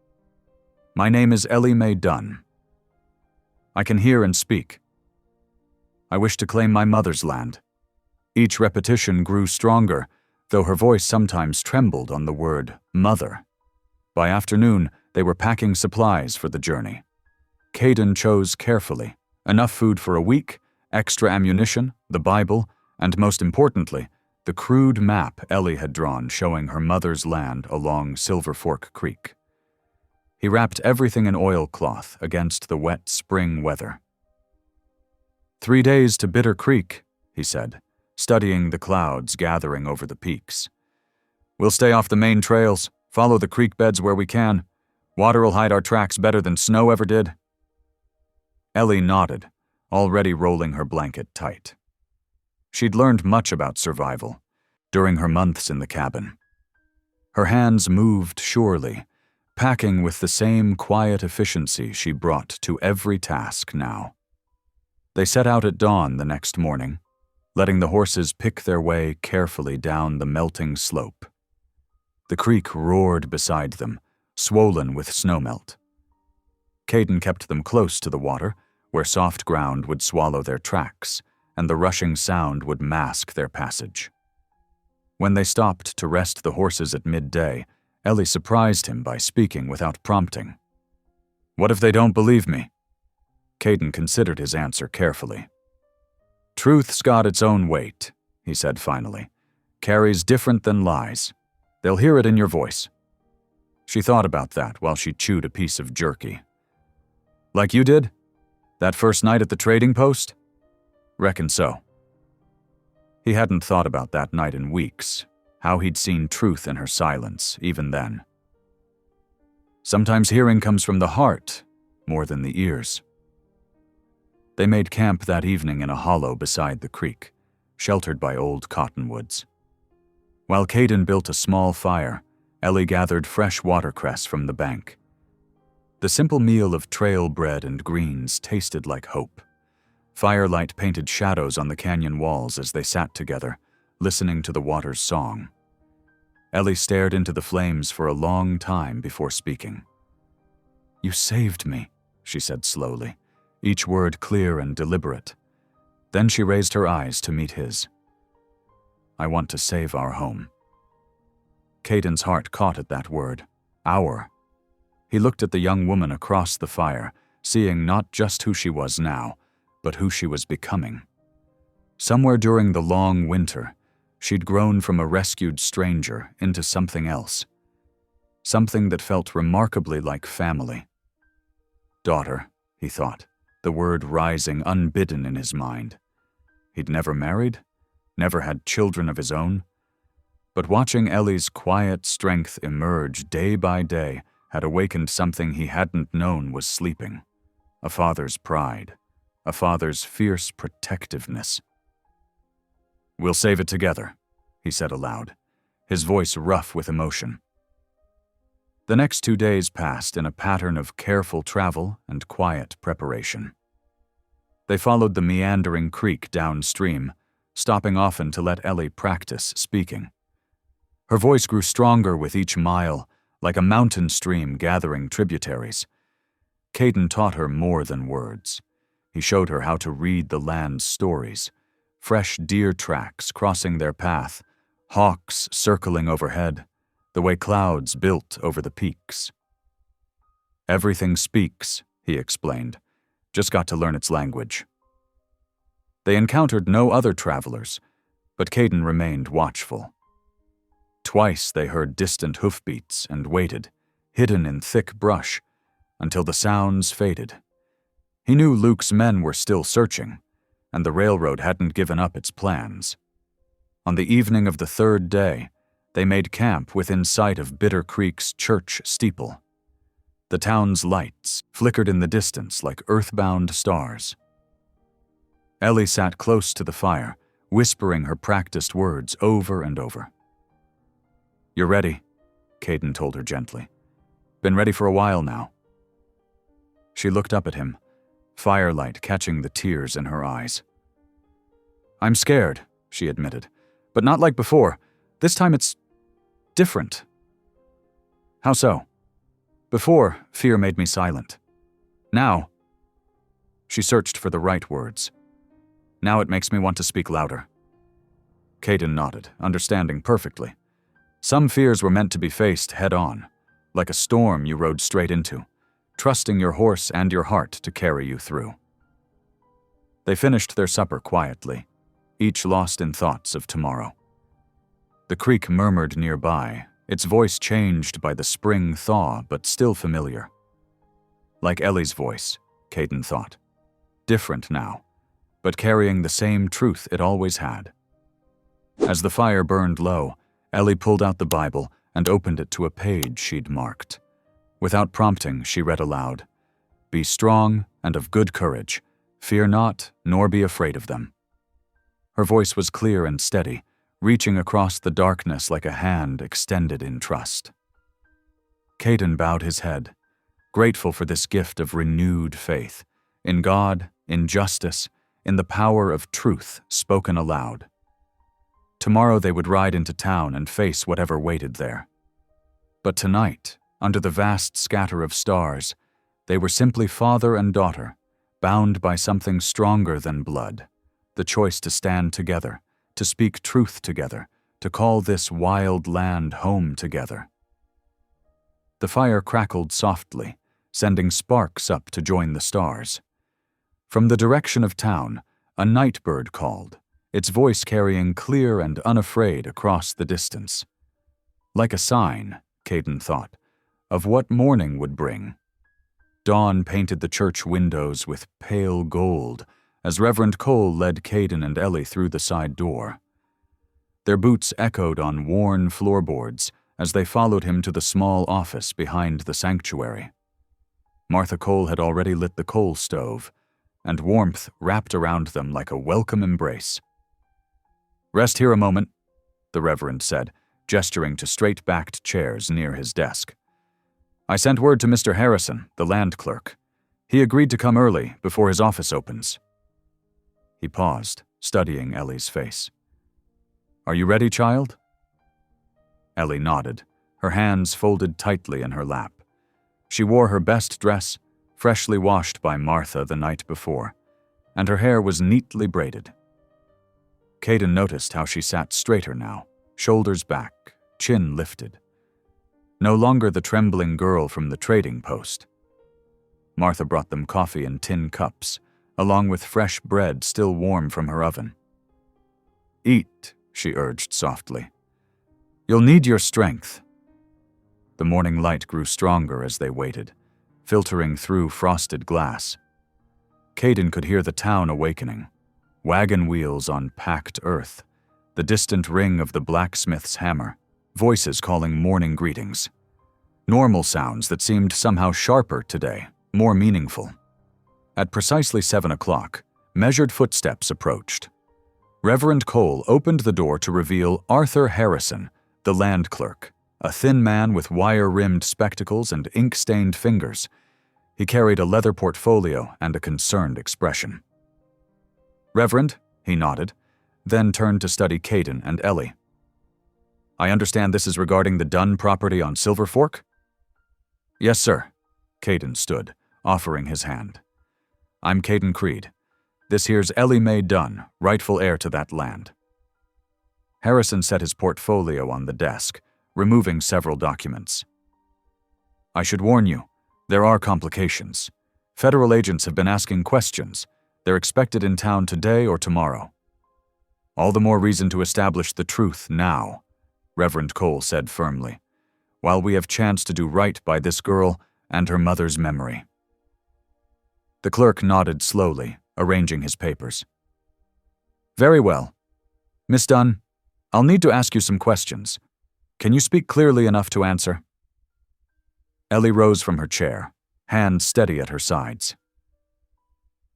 "My name is Ellie Mae Dunn. I can hear and speak. I wish to claim my mother's land." Each repetition grew stronger, though her voice sometimes trembled on the word mother. By afternoon, they were packing supplies for the journey. Caden chose carefully, enough food for a week, extra ammunition, the Bible, and most importantly, the crude map Ellie had drawn showing her mother's land along Silver Fork Creek. He wrapped everything in oilcloth against the wet spring weather. 3 days to Bitter Creek, he said, studying the clouds gathering over the peaks. We'll stay off the main trails, follow the creek beds where we can. Water'll hide our tracks better than snow ever did. Ellie nodded, already rolling her blanket tight. She'd learned much about survival during her months in the cabin. Her hands moved surely, packing with the same quiet efficiency she brought to every task now. They set out at dawn the next morning, letting the horses pick their way carefully down the melting slope. The creek roared beside them, swollen with snowmelt. Caden kept them close to the water, where soft ground would swallow their tracks, and the rushing sound would mask their passage. When they stopped to rest the horses at midday, Ellie surprised him by speaking without prompting. "What if they don't believe me?" Caden considered his answer carefully. "Truth's got its own weight," he said finally. "Carries different than lies. They'll hear it in your voice." She thought about that while she chewed a piece of jerky. "Like you did? That first night at the trading post?" "Reckon so." He hadn't thought about that night in weeks, how he'd seen truth in her silence, even then. Sometimes hearing comes from the heart, more than the ears. They made camp that evening in a hollow beside the creek, sheltered by old cottonwoods. While Caden built a small fire, Ellie gathered fresh watercress from the bank. The simple meal of trail bread and greens tasted like hope. Firelight painted shadows on the canyon walls as they sat together, listening to the water's song. Ellie stared into the flames for a long time before speaking. "You saved me," she said slowly, each word clear and deliberate. Then she raised her eyes to meet his. "I want to save our home." Caden's heart caught at that word, our. He looked at the young woman across the fire, seeing not just who she was now, but who she was becoming. Somewhere during the long winter, she'd grown from a rescued stranger into something else. Something that felt remarkably like family. Daughter, he thought, the word rising unbidden in his mind. He'd never married, never had children of his own. But watching Ellie's quiet strength emerge day by day had awakened something he hadn't known was sleeping. A father's pride, a father's fierce protectiveness. "We'll save it together," he said aloud, his voice rough with emotion. The next 2 days passed in a pattern of careful travel and quiet preparation. They followed the meandering creek downstream, stopping often to let Ellie practice speaking. Her voice grew stronger with each mile, like a mountain stream gathering tributaries. Caden taught her more than words. He showed her how to read the land's stories, fresh deer tracks crossing their path, hawks circling overhead, the way clouds built over the peaks. "Everything speaks," he explained. "Just got to learn its language." They encountered no other travelers, but Caden remained watchful. Twice they heard distant hoofbeats and waited, hidden in thick brush, until the sounds faded. He knew Luke's men were still searching, and the railroad hadn't given up its plans. On the evening of the 3rd day, they made camp within sight of Bitter Creek's church steeple. The town's lights flickered in the distance like earthbound stars. Ellie sat close to the fire, whispering her practiced words over and over. "You're ready," Caden told her gently. "Been ready for a while now." She looked up at him, firelight catching the tears in her eyes. "I'm scared," she admitted, "but not like before. This time it's different." "How so?" "Before, fear made me silent. Now," she searched for the right words, "now it makes me want to speak louder." Caden nodded, understanding perfectly. Some fears were meant to be faced head-on, like a storm you rode straight into, trusting your horse and your heart to carry you through. They finished their supper quietly, each lost in thoughts of tomorrow. The creek murmured nearby, its voice changed by the spring thaw but still familiar. Like Ellie's voice, Caden thought. Different now, but carrying the same truth it always had. As the fire burned low, Ellie pulled out the Bible and opened it to a page she'd marked. Without prompting, she read aloud, "Be strong and of good courage. Fear not, nor be afraid of them." Her voice was clear and steady, reaching across the darkness like a hand extended in trust. Caden bowed his head, grateful for this gift of renewed faith, in God, in justice, in the power of truth spoken aloud. Tomorrow they would ride into town and face whatever waited there. But tonight, under the vast scatter of stars, they were simply father and daughter, bound by something stronger than blood, the choice to stand together, to speak truth together, to call this wild land home together. The fire crackled softly, sending sparks up to join the stars. From the direction of town, a night bird called, its voice carrying clear and unafraid across the distance. Like a sign, Caden thought, of what morning would bring. Dawn painted the church windows with pale gold as Reverend Cole led Caden and Ellie through the side door. Their boots echoed on worn floorboards as they followed him to the small office behind the sanctuary. Martha Cole had already lit the coal stove, and warmth wrapped around them like a welcome embrace. "Rest here a moment," the Reverend said, gesturing to straight-backed chairs near his desk. "I sent word to Mr. Harrison, the land clerk. He agreed to come early, before his office opens." He paused, studying Ellie's face. "Are you ready, child?" Ellie nodded, her hands folded tightly in her lap. She wore her best dress, freshly washed by Martha the night before, and her hair was neatly braided. Caden noticed how she sat straighter now, shoulders back, chin lifted. No longer the trembling girl from the trading post. Martha brought them coffee in tin cups, along with fresh bread still warm from her oven. "Eat," she urged softly. "You'll need your strength." The morning light grew stronger as they waited, filtering through frosted glass. Caden could hear the town awakening. Wagon wheels on packed earth, the distant ring of the blacksmith's hammer, voices calling morning greetings. Normal sounds that seemed somehow sharper today, more meaningful. At precisely 7 o'clock, measured footsteps approached. Reverend Cole opened the door to reveal Arthur Harrison, the land clerk, a thin man with wire-rimmed spectacles and ink-stained fingers. He carried a leather portfolio and a concerned expression. "Reverend," he nodded, then turned to study Caden and Ellie. "I understand this is regarding the Dunn property on Silver Fork?" "Yes, sir." Caden stood, offering his hand. "I'm Caden Creed. This here's Ellie Mae Dunn, rightful heir to that land." Harrison set his portfolio on the desk, removing several documents. "I should warn you, there are complications. Federal agents have been asking questions. They're expected in town today or tomorrow." "All the more reason to establish the truth now," Reverend Cole said firmly, "while we have chance to do right by this girl and her mother's memory." The clerk nodded slowly, arranging his papers. "Very well. Miss Dunn, I'll need to ask you some questions. Can you speak clearly enough to answer?" Ellie rose from her chair, hands steady at her sides.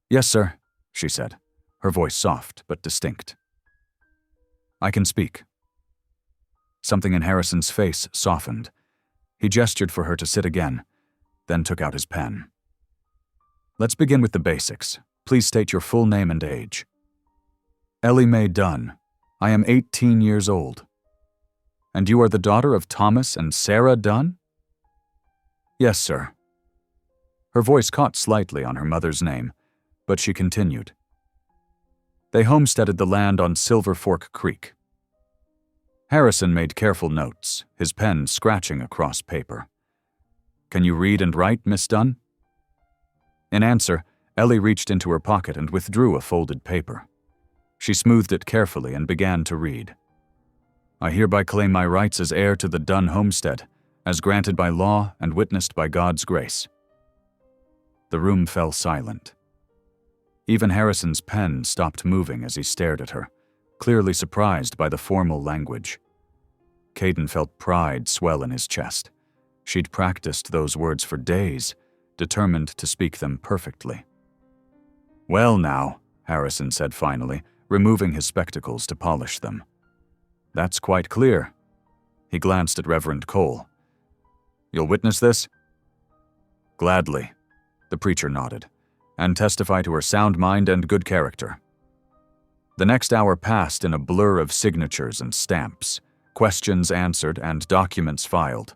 "Yes, sir," she said, her voice soft but distinct. "I can speak." Something in Harrison's face softened. He gestured for her to sit again, then took out his pen. "Let's begin with the basics. Please state your full name and age." "Ellie Mae Dunn. I am 18 years old." "And you are the daughter of Thomas and Sarah Dunn?" "Yes, sir." Her voice caught slightly on her mother's name, but she continued. "They homesteaded the land on Silver Fork Creek." Harrison made careful notes, his pen scratching across paper. "Can you read and write, Miss Dunn?" In answer, Ellie reached into her pocket and withdrew a folded paper. She smoothed it carefully and began to read. "I hereby claim my rights as heir to the Dunn homestead, as granted by law and witnessed by God's grace." The room fell silent. Even Harrison's pen stopped moving as he stared at her, clearly surprised by the formal language. Caden felt pride swell in his chest. She'd practiced those words for days, determined to speak them perfectly. "Well now," Harrison said finally, removing his spectacles to polish them. "That's quite clear." He glanced at Reverend Cole. "You'll witness this?" "Gladly," the preacher nodded, "and testify to her sound mind and good character." The next hour passed in a blur of signatures and stamps, questions answered and documents filed.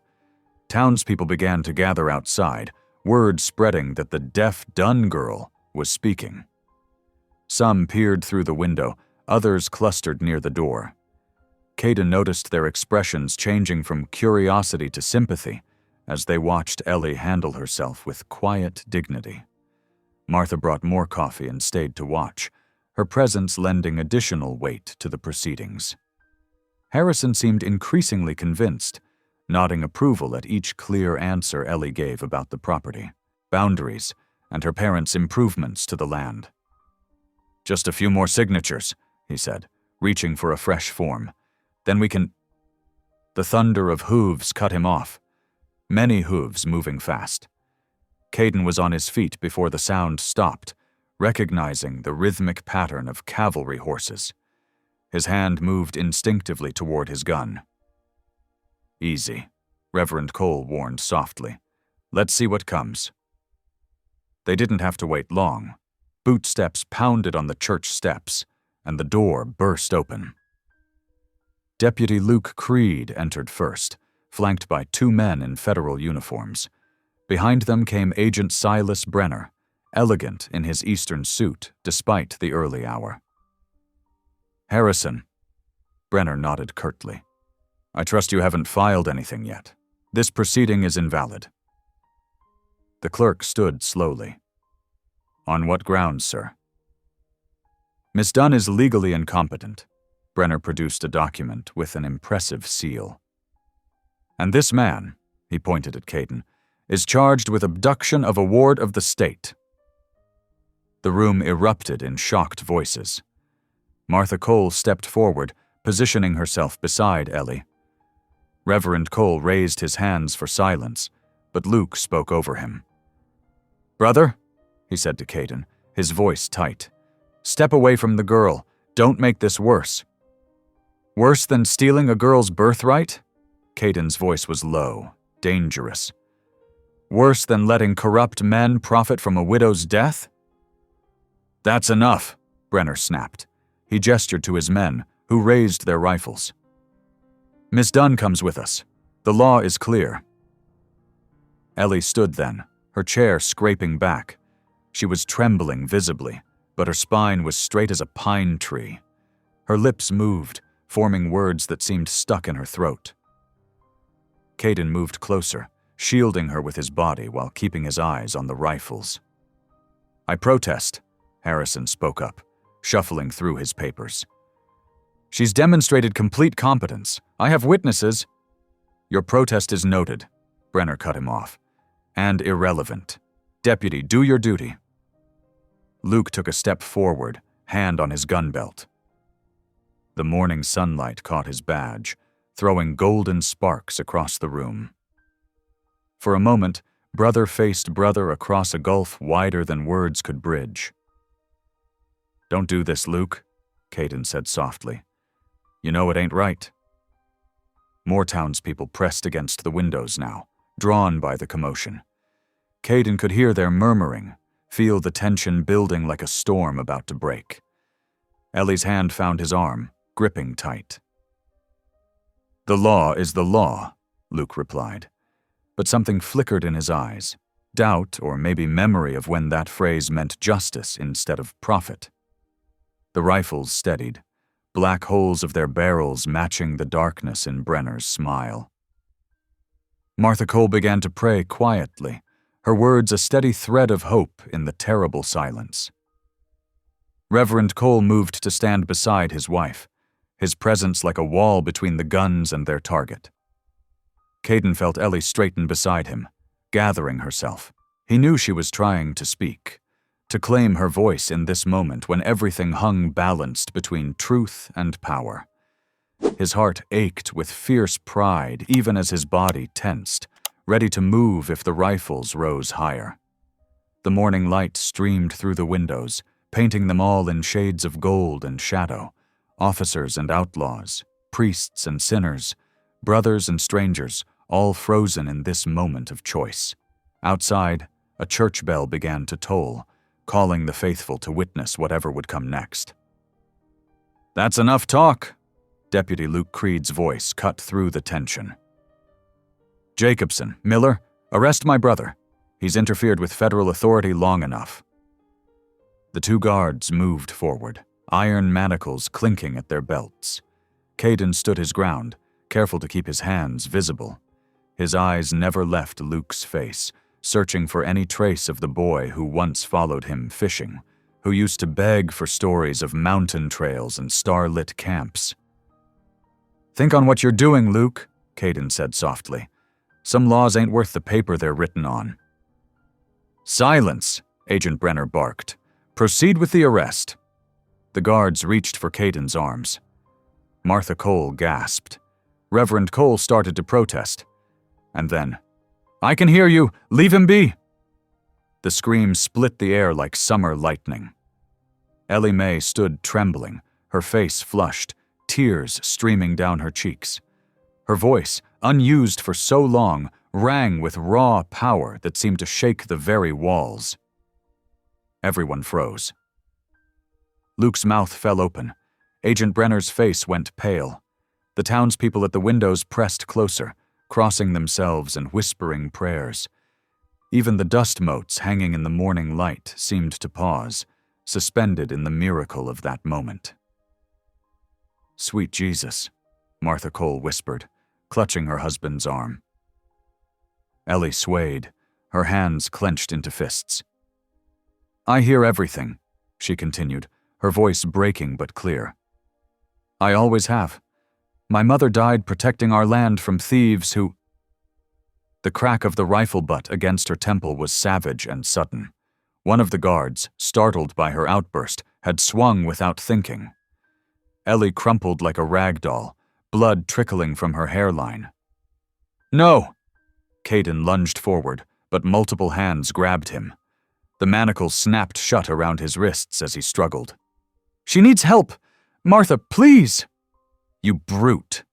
Townspeople began to gather outside, word spreading that the deaf Dunn girl was speaking. Some peered through the window, others clustered near the door. Caden noticed their expressions changing from curiosity to sympathy as they watched Ellie handle herself with quiet dignity. Martha brought more coffee and stayed to watch, her presence lending additional weight to the proceedings. Harrison seemed increasingly convinced, nodding approval at each clear answer Ellie gave about the property, boundaries, and her parents' improvements to the land. "Just a few more signatures," he said, reaching for a fresh form. "Then we can—" The thunder of hooves cut him off, many hooves moving fast. Caden was on his feet before the sound stopped, recognizing the rhythmic pattern of cavalry horses. His hand moved instinctively toward his gun. "Easy," Reverend Cole warned softly. "Let's see what comes." They didn't have to wait long. Boot steps pounded on the church steps, and the door burst open. Deputy Luke Creed entered first, flanked by 2 men in federal uniforms. Behind them came Agent Silas Brenner, elegant in his Eastern suit despite the early hour. "Harrison," Brenner nodded curtly. "I trust you haven't filed anything yet. This proceeding is invalid." The clerk stood slowly. "On what grounds, sir?" "Miss Dunn is legally incompetent." Brenner produced a document with an impressive seal. "And this man," he pointed at Caden, "is charged with abduction of a ward of the state." The room erupted in shocked voices. Martha Cole stepped forward, positioning herself beside Ellie. Reverend Cole raised his hands for silence, but Luke spoke over him. "Brother," he said to Caden, his voice tight, "step away from the girl. Don't make this worse." "Worse than stealing a girl's birthright?" Caden's voice was low, dangerous. "Worse than letting corrupt men profit from a widow's death?" "That's enough," Brenner snapped. He gestured to his men, who raised their rifles. "Miss Dunn comes with us. The law is clear." Ellie stood then, her chair scraping back. She was trembling visibly, but her spine was straight as a pine tree. Her lips moved, forming words that seemed stuck in her throat. Caden moved closer, shielding her with his body while keeping his eyes on the rifles. "I protest," Harrison spoke up, shuffling through his papers. "She's demonstrated complete competence. I have witnesses." "Your protest is noted," Brenner cut him off. "And irrelevant. Deputy, do your duty." Luke took a step forward, hand on his gun belt. The morning sunlight caught his badge, throwing golden sparks across the room. For a moment, brother faced brother across a gulf wider than words could bridge. "Don't do this, Luke," Caden said softly. "You know it ain't right." More townspeople pressed against the windows now, drawn by the commotion. Caden could hear their murmuring, feel the tension building like a storm about to break. Ellie's hand found his arm, gripping tight. "The law is the law," Luke replied. But something flickered in his eyes, doubt or maybe memory of when that phrase meant justice instead of profit. The rifles steadied, black holes of their barrels matching the darkness in Brenner's smile. Martha Cole began to pray quietly, her words a steady thread of hope in the terrible silence. Reverend Cole moved to stand beside his wife, his presence like a wall between the guns and their target. Caden felt Ellie straighten beside him, gathering herself. He knew she was trying to speak, to claim her voice in this moment when everything hung balanced between truth and power. His heart ached with fierce pride even as his body tensed, ready to move if the rifles rose higher. The morning light streamed through the windows, painting them all in shades of gold and shadow, officers and outlaws, priests and sinners, brothers and strangers, all frozen in this moment of choice. Outside, a church bell began to toll, calling the faithful to witness whatever would come next. "That's enough talk," Deputy Luke Creed's voice cut through the tension. "Jacobson, Miller, arrest my brother. He's interfered with federal authority long enough." The two guards moved forward, iron manacles clinking at their belts. Caden stood his ground, careful to keep his hands visible. His eyes never left Luke's face, searching for any trace of the boy who once followed him fishing, who used to beg for stories of mountain trails and starlit camps. "Think on what you're doing, Luke," Caden said softly. "Some laws ain't worth the paper they're written on." "Silence," Agent Brenner barked. "Proceed with the arrest." The guards reached for Caden's arms. Martha Cole gasped. Reverend Cole started to protest. And then, "I can hear you! Leave him be!" The scream split the air like summer lightning. Ellie Mae stood trembling, her face flushed, tears streaming down her cheeks. Her voice, unused for so long, rang with raw power that seemed to shake the very walls. Everyone froze. Luke's mouth fell open. Agent Brenner's face went pale. The townspeople at the windows pressed closer, crossing themselves and whispering prayers. Even the dust motes hanging in the morning light seemed to pause, suspended in the miracle of that moment. "Sweet Jesus," Martha Cole whispered, clutching her husband's arm. Ellie swayed, her hands clenched into fists. "I hear everything," she continued, her voice breaking but clear. "I always have. My mother died protecting our land from thieves who—" The crack of the rifle butt against her temple was savage and sudden. One of the guards, startled by her outburst, had swung without thinking. Ellie crumpled like a rag doll, blood trickling from her hairline. "No!" Caden lunged forward, but multiple hands grabbed him. The manacles snapped shut around his wrists as he struggled. "She needs help! Martha, please!" "You brute!"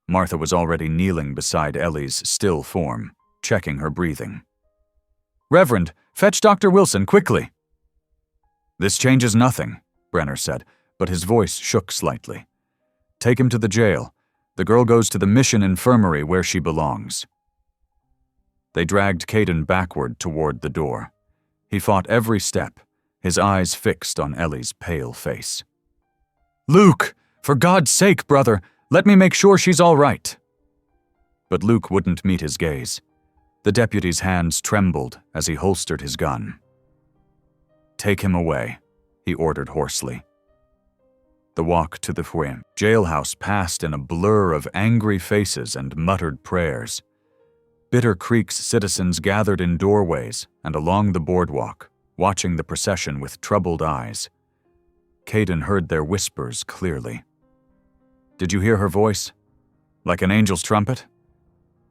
Martha was already kneeling beside Ellie's still form, checking her breathing. "Reverend, fetch Dr. Wilson, quickly!" "This changes nothing," Brenner said, but his voice shook slightly. "Take him to the jail. The girl goes to the mission infirmary where she belongs." They dragged Caden backward toward the door. He fought every step, his eyes fixed on Ellie's pale face. "Luke! For God's sake, brother, let me make sure she's all right." But Luke wouldn't meet his gaze. The deputy's hands trembled as he holstered his gun. "Take him away," he ordered hoarsely. The walk to the jailhouse passed in a blur of angry faces and muttered prayers. Bitter Creek's citizens gathered in doorways and along the boardwalk, watching the procession with troubled eyes. Caden heard their whispers clearly. "Did you hear her voice? Like an angel's trumpet?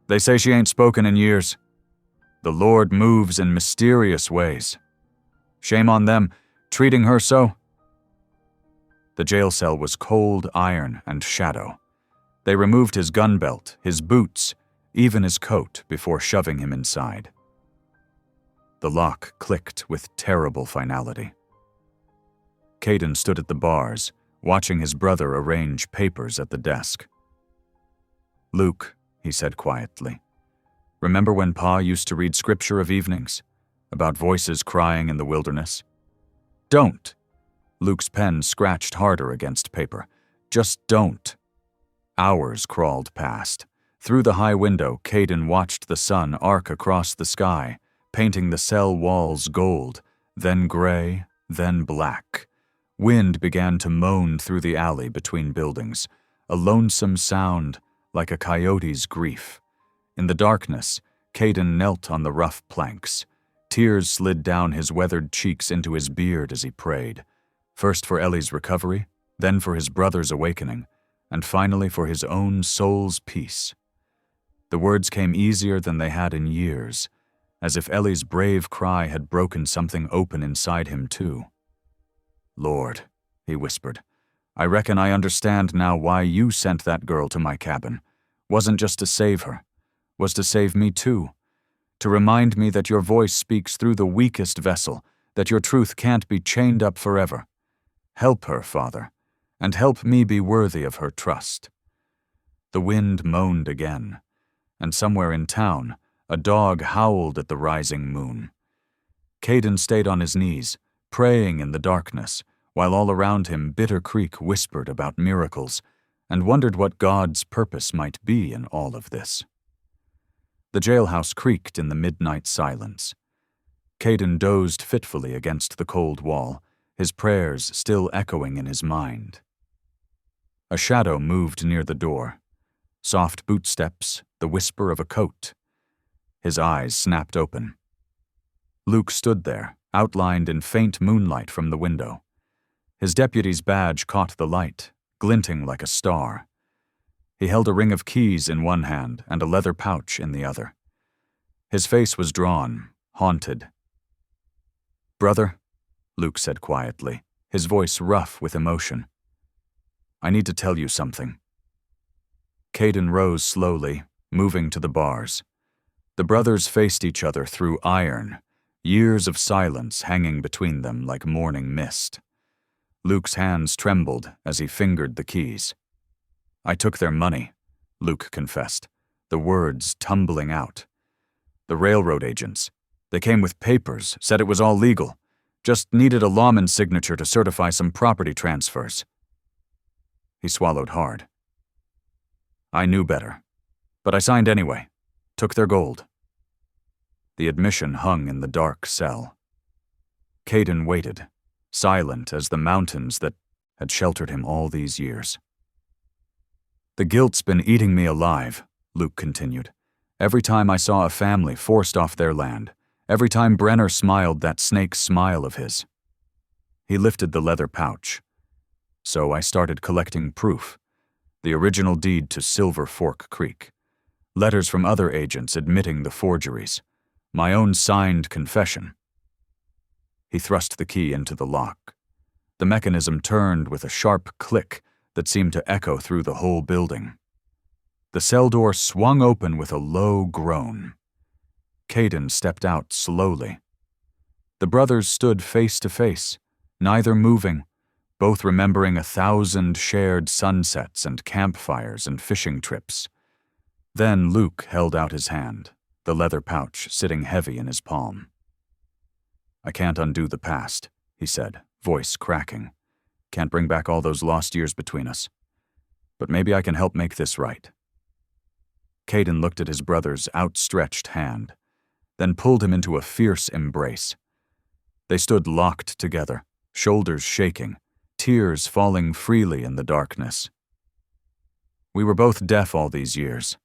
They say she ain't spoken in years. The Lord moves in mysterious ways. Shame on them, treating her so." The jail cell was cold iron and shadow. They removed his gun belt, his boots, even his coat before shoving him inside. The lock clicked with terrible finality. Caden stood at the bars, watching his brother arrange papers at the desk. "Luke," he said quietly, "remember when Pa used to read scripture of evenings, about voices crying in the wilderness? Don't." Luke's pen scratched harder against paper. "Just don't." Hours crawled past. Through the high window, Caden watched the sun arc across the sky, painting the cell walls gold, then gray, then black. Wind began to moan through the alley between buildings, a lonesome sound like a coyote's grief. In the darkness, Caden knelt on the rough planks, Tears slid down his weathered cheeks into his beard as he prayed, first for Ellie's recovery, then for his brother's awakening, and finally for his own soul's peace. The words came easier than they had in years, as if Ellie's brave cry had broken something open inside him too. "Lord," he whispered, "I reckon I understand now why you sent that girl to my cabin. Wasn't just to save her, was to save me too. To remind me that your voice speaks through the weakest vessel, that your truth can't be chained up forever. Help her, Father, and help me be worthy of her trust." The wind moaned again, and somewhere in town, a dog howled at the rising moon. Caden stayed on his knees, praying in the darkness, while all around him Bitter Creek whispered about miracles and wondered what God's purpose might be in all of this. The jailhouse creaked in the midnight silence. Caden dozed fitfully against the cold wall, his prayers still echoing in his mind. A shadow moved near the door. Soft bootsteps, the whisper of a coat. His eyes snapped open. Luke stood there, outlined in faint moonlight from the window. His deputy's badge caught the light, glinting like a star. He held a ring of keys in one hand and a leather pouch in the other. His face was drawn, haunted. "Brother," Luke said quietly, his voice rough with emotion, "I need to tell you something." Caden rose slowly, moving to the bars. The brothers faced each other through iron, years of silence hanging between them like morning mist. Luke's hands trembled as he fingered the keys. "I took their money," Luke confessed, the words tumbling out. "The railroad agents. They came with papers, said it was all legal. Just needed a lawman's signature to certify some property transfers." He swallowed hard. "I knew better, but I signed anyway. Took their gold." The admission hung in the dark cell. Caden waited, silent as the mountains that had sheltered him all these years. "The guilt's been eating me alive," Luke continued. "Every time I saw a family forced off their land, every time Brenner smiled that snake smile of his." He lifted the leather pouch. "So I started collecting proof. The original deed to Silver Fork Creek. Letters from other agents admitting the forgeries. My own signed confession." He thrust the key into the lock. The mechanism turned with a sharp click that seemed to echo through the whole building. The cell door swung open with a low groan. Caden stepped out slowly. The brothers stood face to face, neither moving, both remembering 1,000 shared sunsets and campfires and fishing trips. Then Luke held out his hand, the leather pouch sitting heavy in his palm. "I can't undo the past," he said, voice cracking. "Can't bring back all those lost years between us. But maybe I can help make this right." Caden looked at his brother's outstretched hand, then pulled him into a fierce embrace. They stood locked together, shoulders shaking, tears falling freely in the darkness. "We were both deaf all these years,"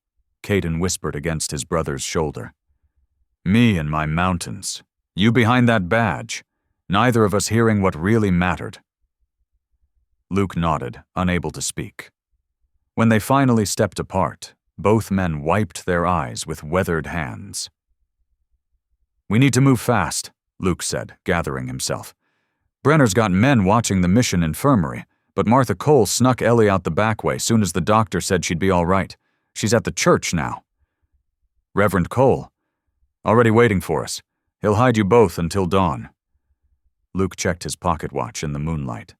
Caden whispered against his brother's shoulder. "Me and my mountains. You behind that badge. Neither of us hearing what really mattered." Luke nodded, unable to speak. When they finally stepped apart, both men wiped their eyes with weathered hands. "We need to move fast," Luke said, gathering himself. "Brenner's got men watching the mission infirmary, but Martha Cole snuck Ellie out the back way soon as the doctor said she'd be all right. She's at the church now." "Reverend Cole? Already waiting for us. He'll hide you both until dawn." Luke checked his pocket watch in the moonlight.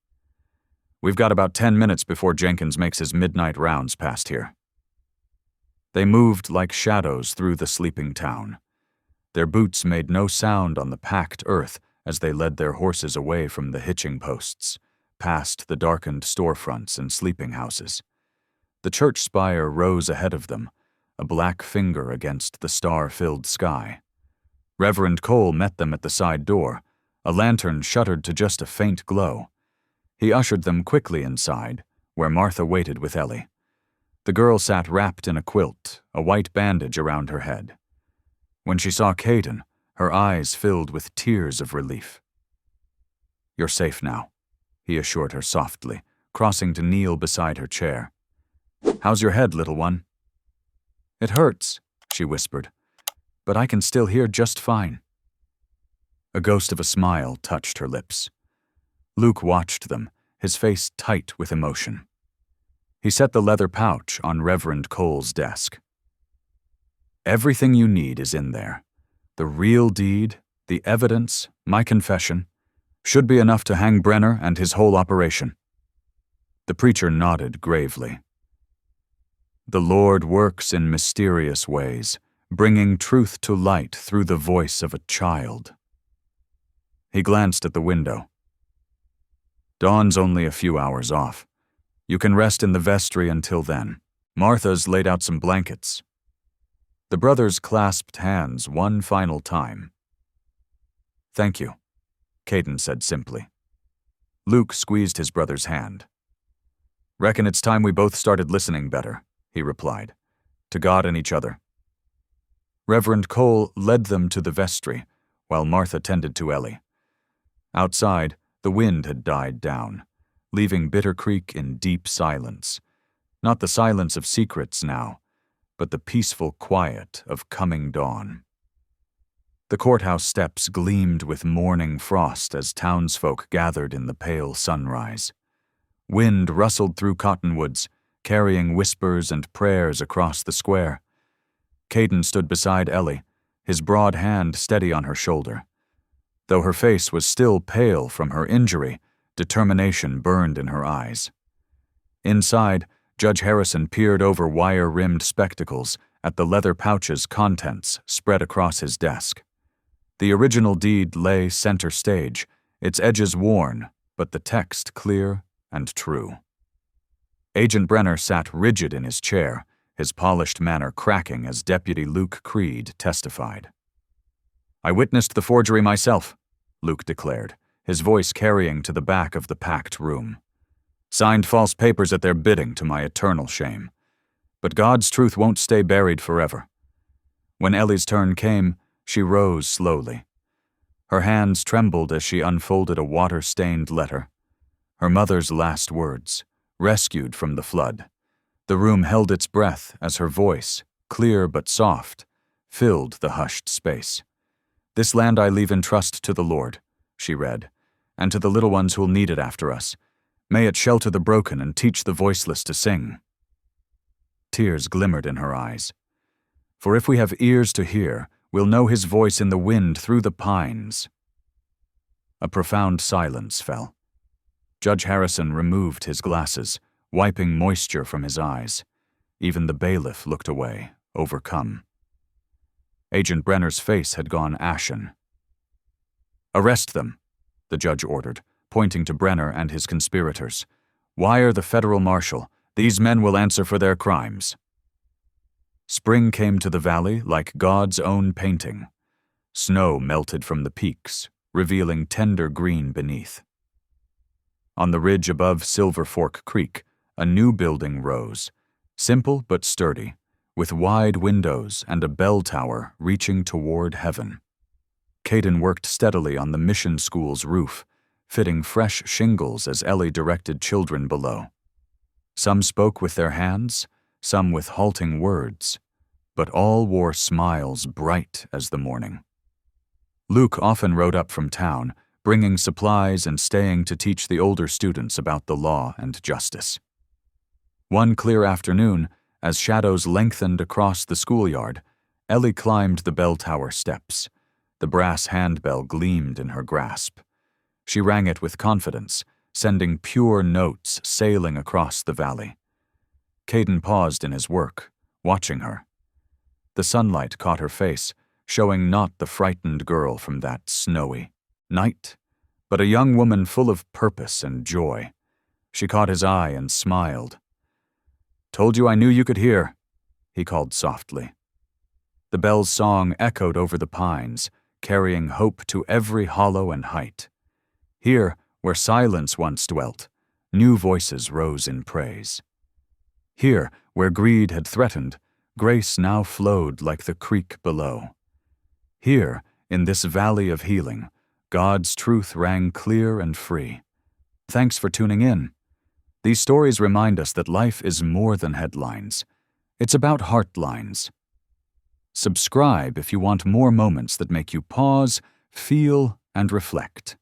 "We've got about 10 minutes before Jenkins makes his midnight rounds past here." They moved like shadows through the sleeping town. Their boots made no sound on the packed earth as they led their horses away from the hitching posts, past the darkened storefronts and sleeping houses. The church spire rose ahead of them, a black finger against the star-filled sky. Reverend Cole met them at the side door, a lantern shuttered to just a faint glow. He ushered them quickly inside, where Martha waited with Ellie. The girl sat wrapped in a quilt, a white bandage around her head. When she saw Caden, her eyes filled with tears of relief. "You're safe now," he assured her softly, crossing to kneel beside her chair. "How's your head, little one?" "It hurts," she whispered, "but I can still hear just fine." A ghost of a smile touched her lips. Luke watched them, his face tight with emotion. He set the leather pouch on Reverend Cole's desk. "Everything you need is in there. The real deed, the evidence, my confession, should be enough to hang Brenner and his whole operation." The preacher nodded gravely. "The Lord works in mysterious ways, bringing truth to light through the voice of a child." He glanced at the window. "Dawn's only a few hours off. You can rest in the vestry until then. Martha's laid out some blankets." The brothers clasped hands one final time. "Thank you," Caden said simply. Luke squeezed his brother's hand. "Reckon it's time we both started listening better," he replied, "to God and each other." Reverend Cole led them to the vestry, while Martha tended to Ellie. Outside, the wind had died down, leaving Bitter Creek in deep silence. Not the silence of secrets now, but the peaceful quiet of coming dawn. The courthouse steps gleamed with morning frost as townsfolk gathered in the pale sunrise. Wind rustled through cottonwoods, carrying whispers and prayers across the square. Caden stood beside Ellie, his broad hand steady on her shoulder. Though her face was still pale from her injury, determination burned in her eyes. Inside, Judge Harrison peered over wire-rimmed spectacles at the leather pouch's contents spread across his desk. The original deed lay center stage, its edges worn, but the text clear and true. Agent Brenner sat rigid in his chair, his polished manner cracking as Deputy Luke Creed testified. "I witnessed the forgery myself," Luke declared, his voice carrying to the back of the packed room. "Signed false papers at their bidding to my eternal shame. But God's truth won't stay buried forever." When Ellie's turn came, she rose slowly. Her hands trembled as she unfolded a water-stained letter. Her mother's last words, rescued from the flood. The room held its breath as her voice, clear but soft, filled the hushed space. "This land I leave in trust to the Lord," she read, "and to the little ones who'll need it after us. May it shelter the broken and teach the voiceless to sing." Tears glimmered in her eyes. "For if we have ears to hear, we'll know his voice in the wind through the pines." A profound silence fell. Judge Harrison removed his glasses, wiping moisture from his eyes. Even the bailiff looked away, overcome. Agent Brenner's face had gone ashen. "Arrest them," the judge ordered, pointing to Brenner and his conspirators. "Wire the federal marshal. These men will answer for their crimes." Spring came to the valley like God's own painting. Snow melted from the peaks, revealing tender green beneath. On the ridge above Silver Fork Creek, a new building rose, simple but sturdy, with wide windows and a bell tower reaching toward heaven. Caden worked steadily on the mission school's roof, fitting fresh shingles as Ellie directed children below. Some spoke with their hands, some with halting words, but all wore smiles bright as the morning. Luke often rode up from town, bringing supplies and staying to teach the older students about the law and justice. One clear afternoon, as shadows lengthened across the schoolyard, Ellie climbed the bell tower steps. The brass handbell gleamed in her grasp. She rang it with confidence, sending pure notes sailing across the valley. Caden paused in his work, watching her. The sunlight caught her face, showing not the frightened girl from that snowy night, but a young woman full of purpose and joy. She caught his eye and smiled. "Told you I knew you could hear," he called softly. The bell's song echoed over the pines, carrying hope to every hollow and height. Here, where silence once dwelt, new voices rose in praise. Here, where greed had threatened, grace now flowed like the creek below. Here, In this valley of healing, God's truth rang clear and free. Thanks for tuning in. These stories remind us that life is more than headlines. It's about heart lines. Subscribe if you want more moments that make you pause, feel, and reflect.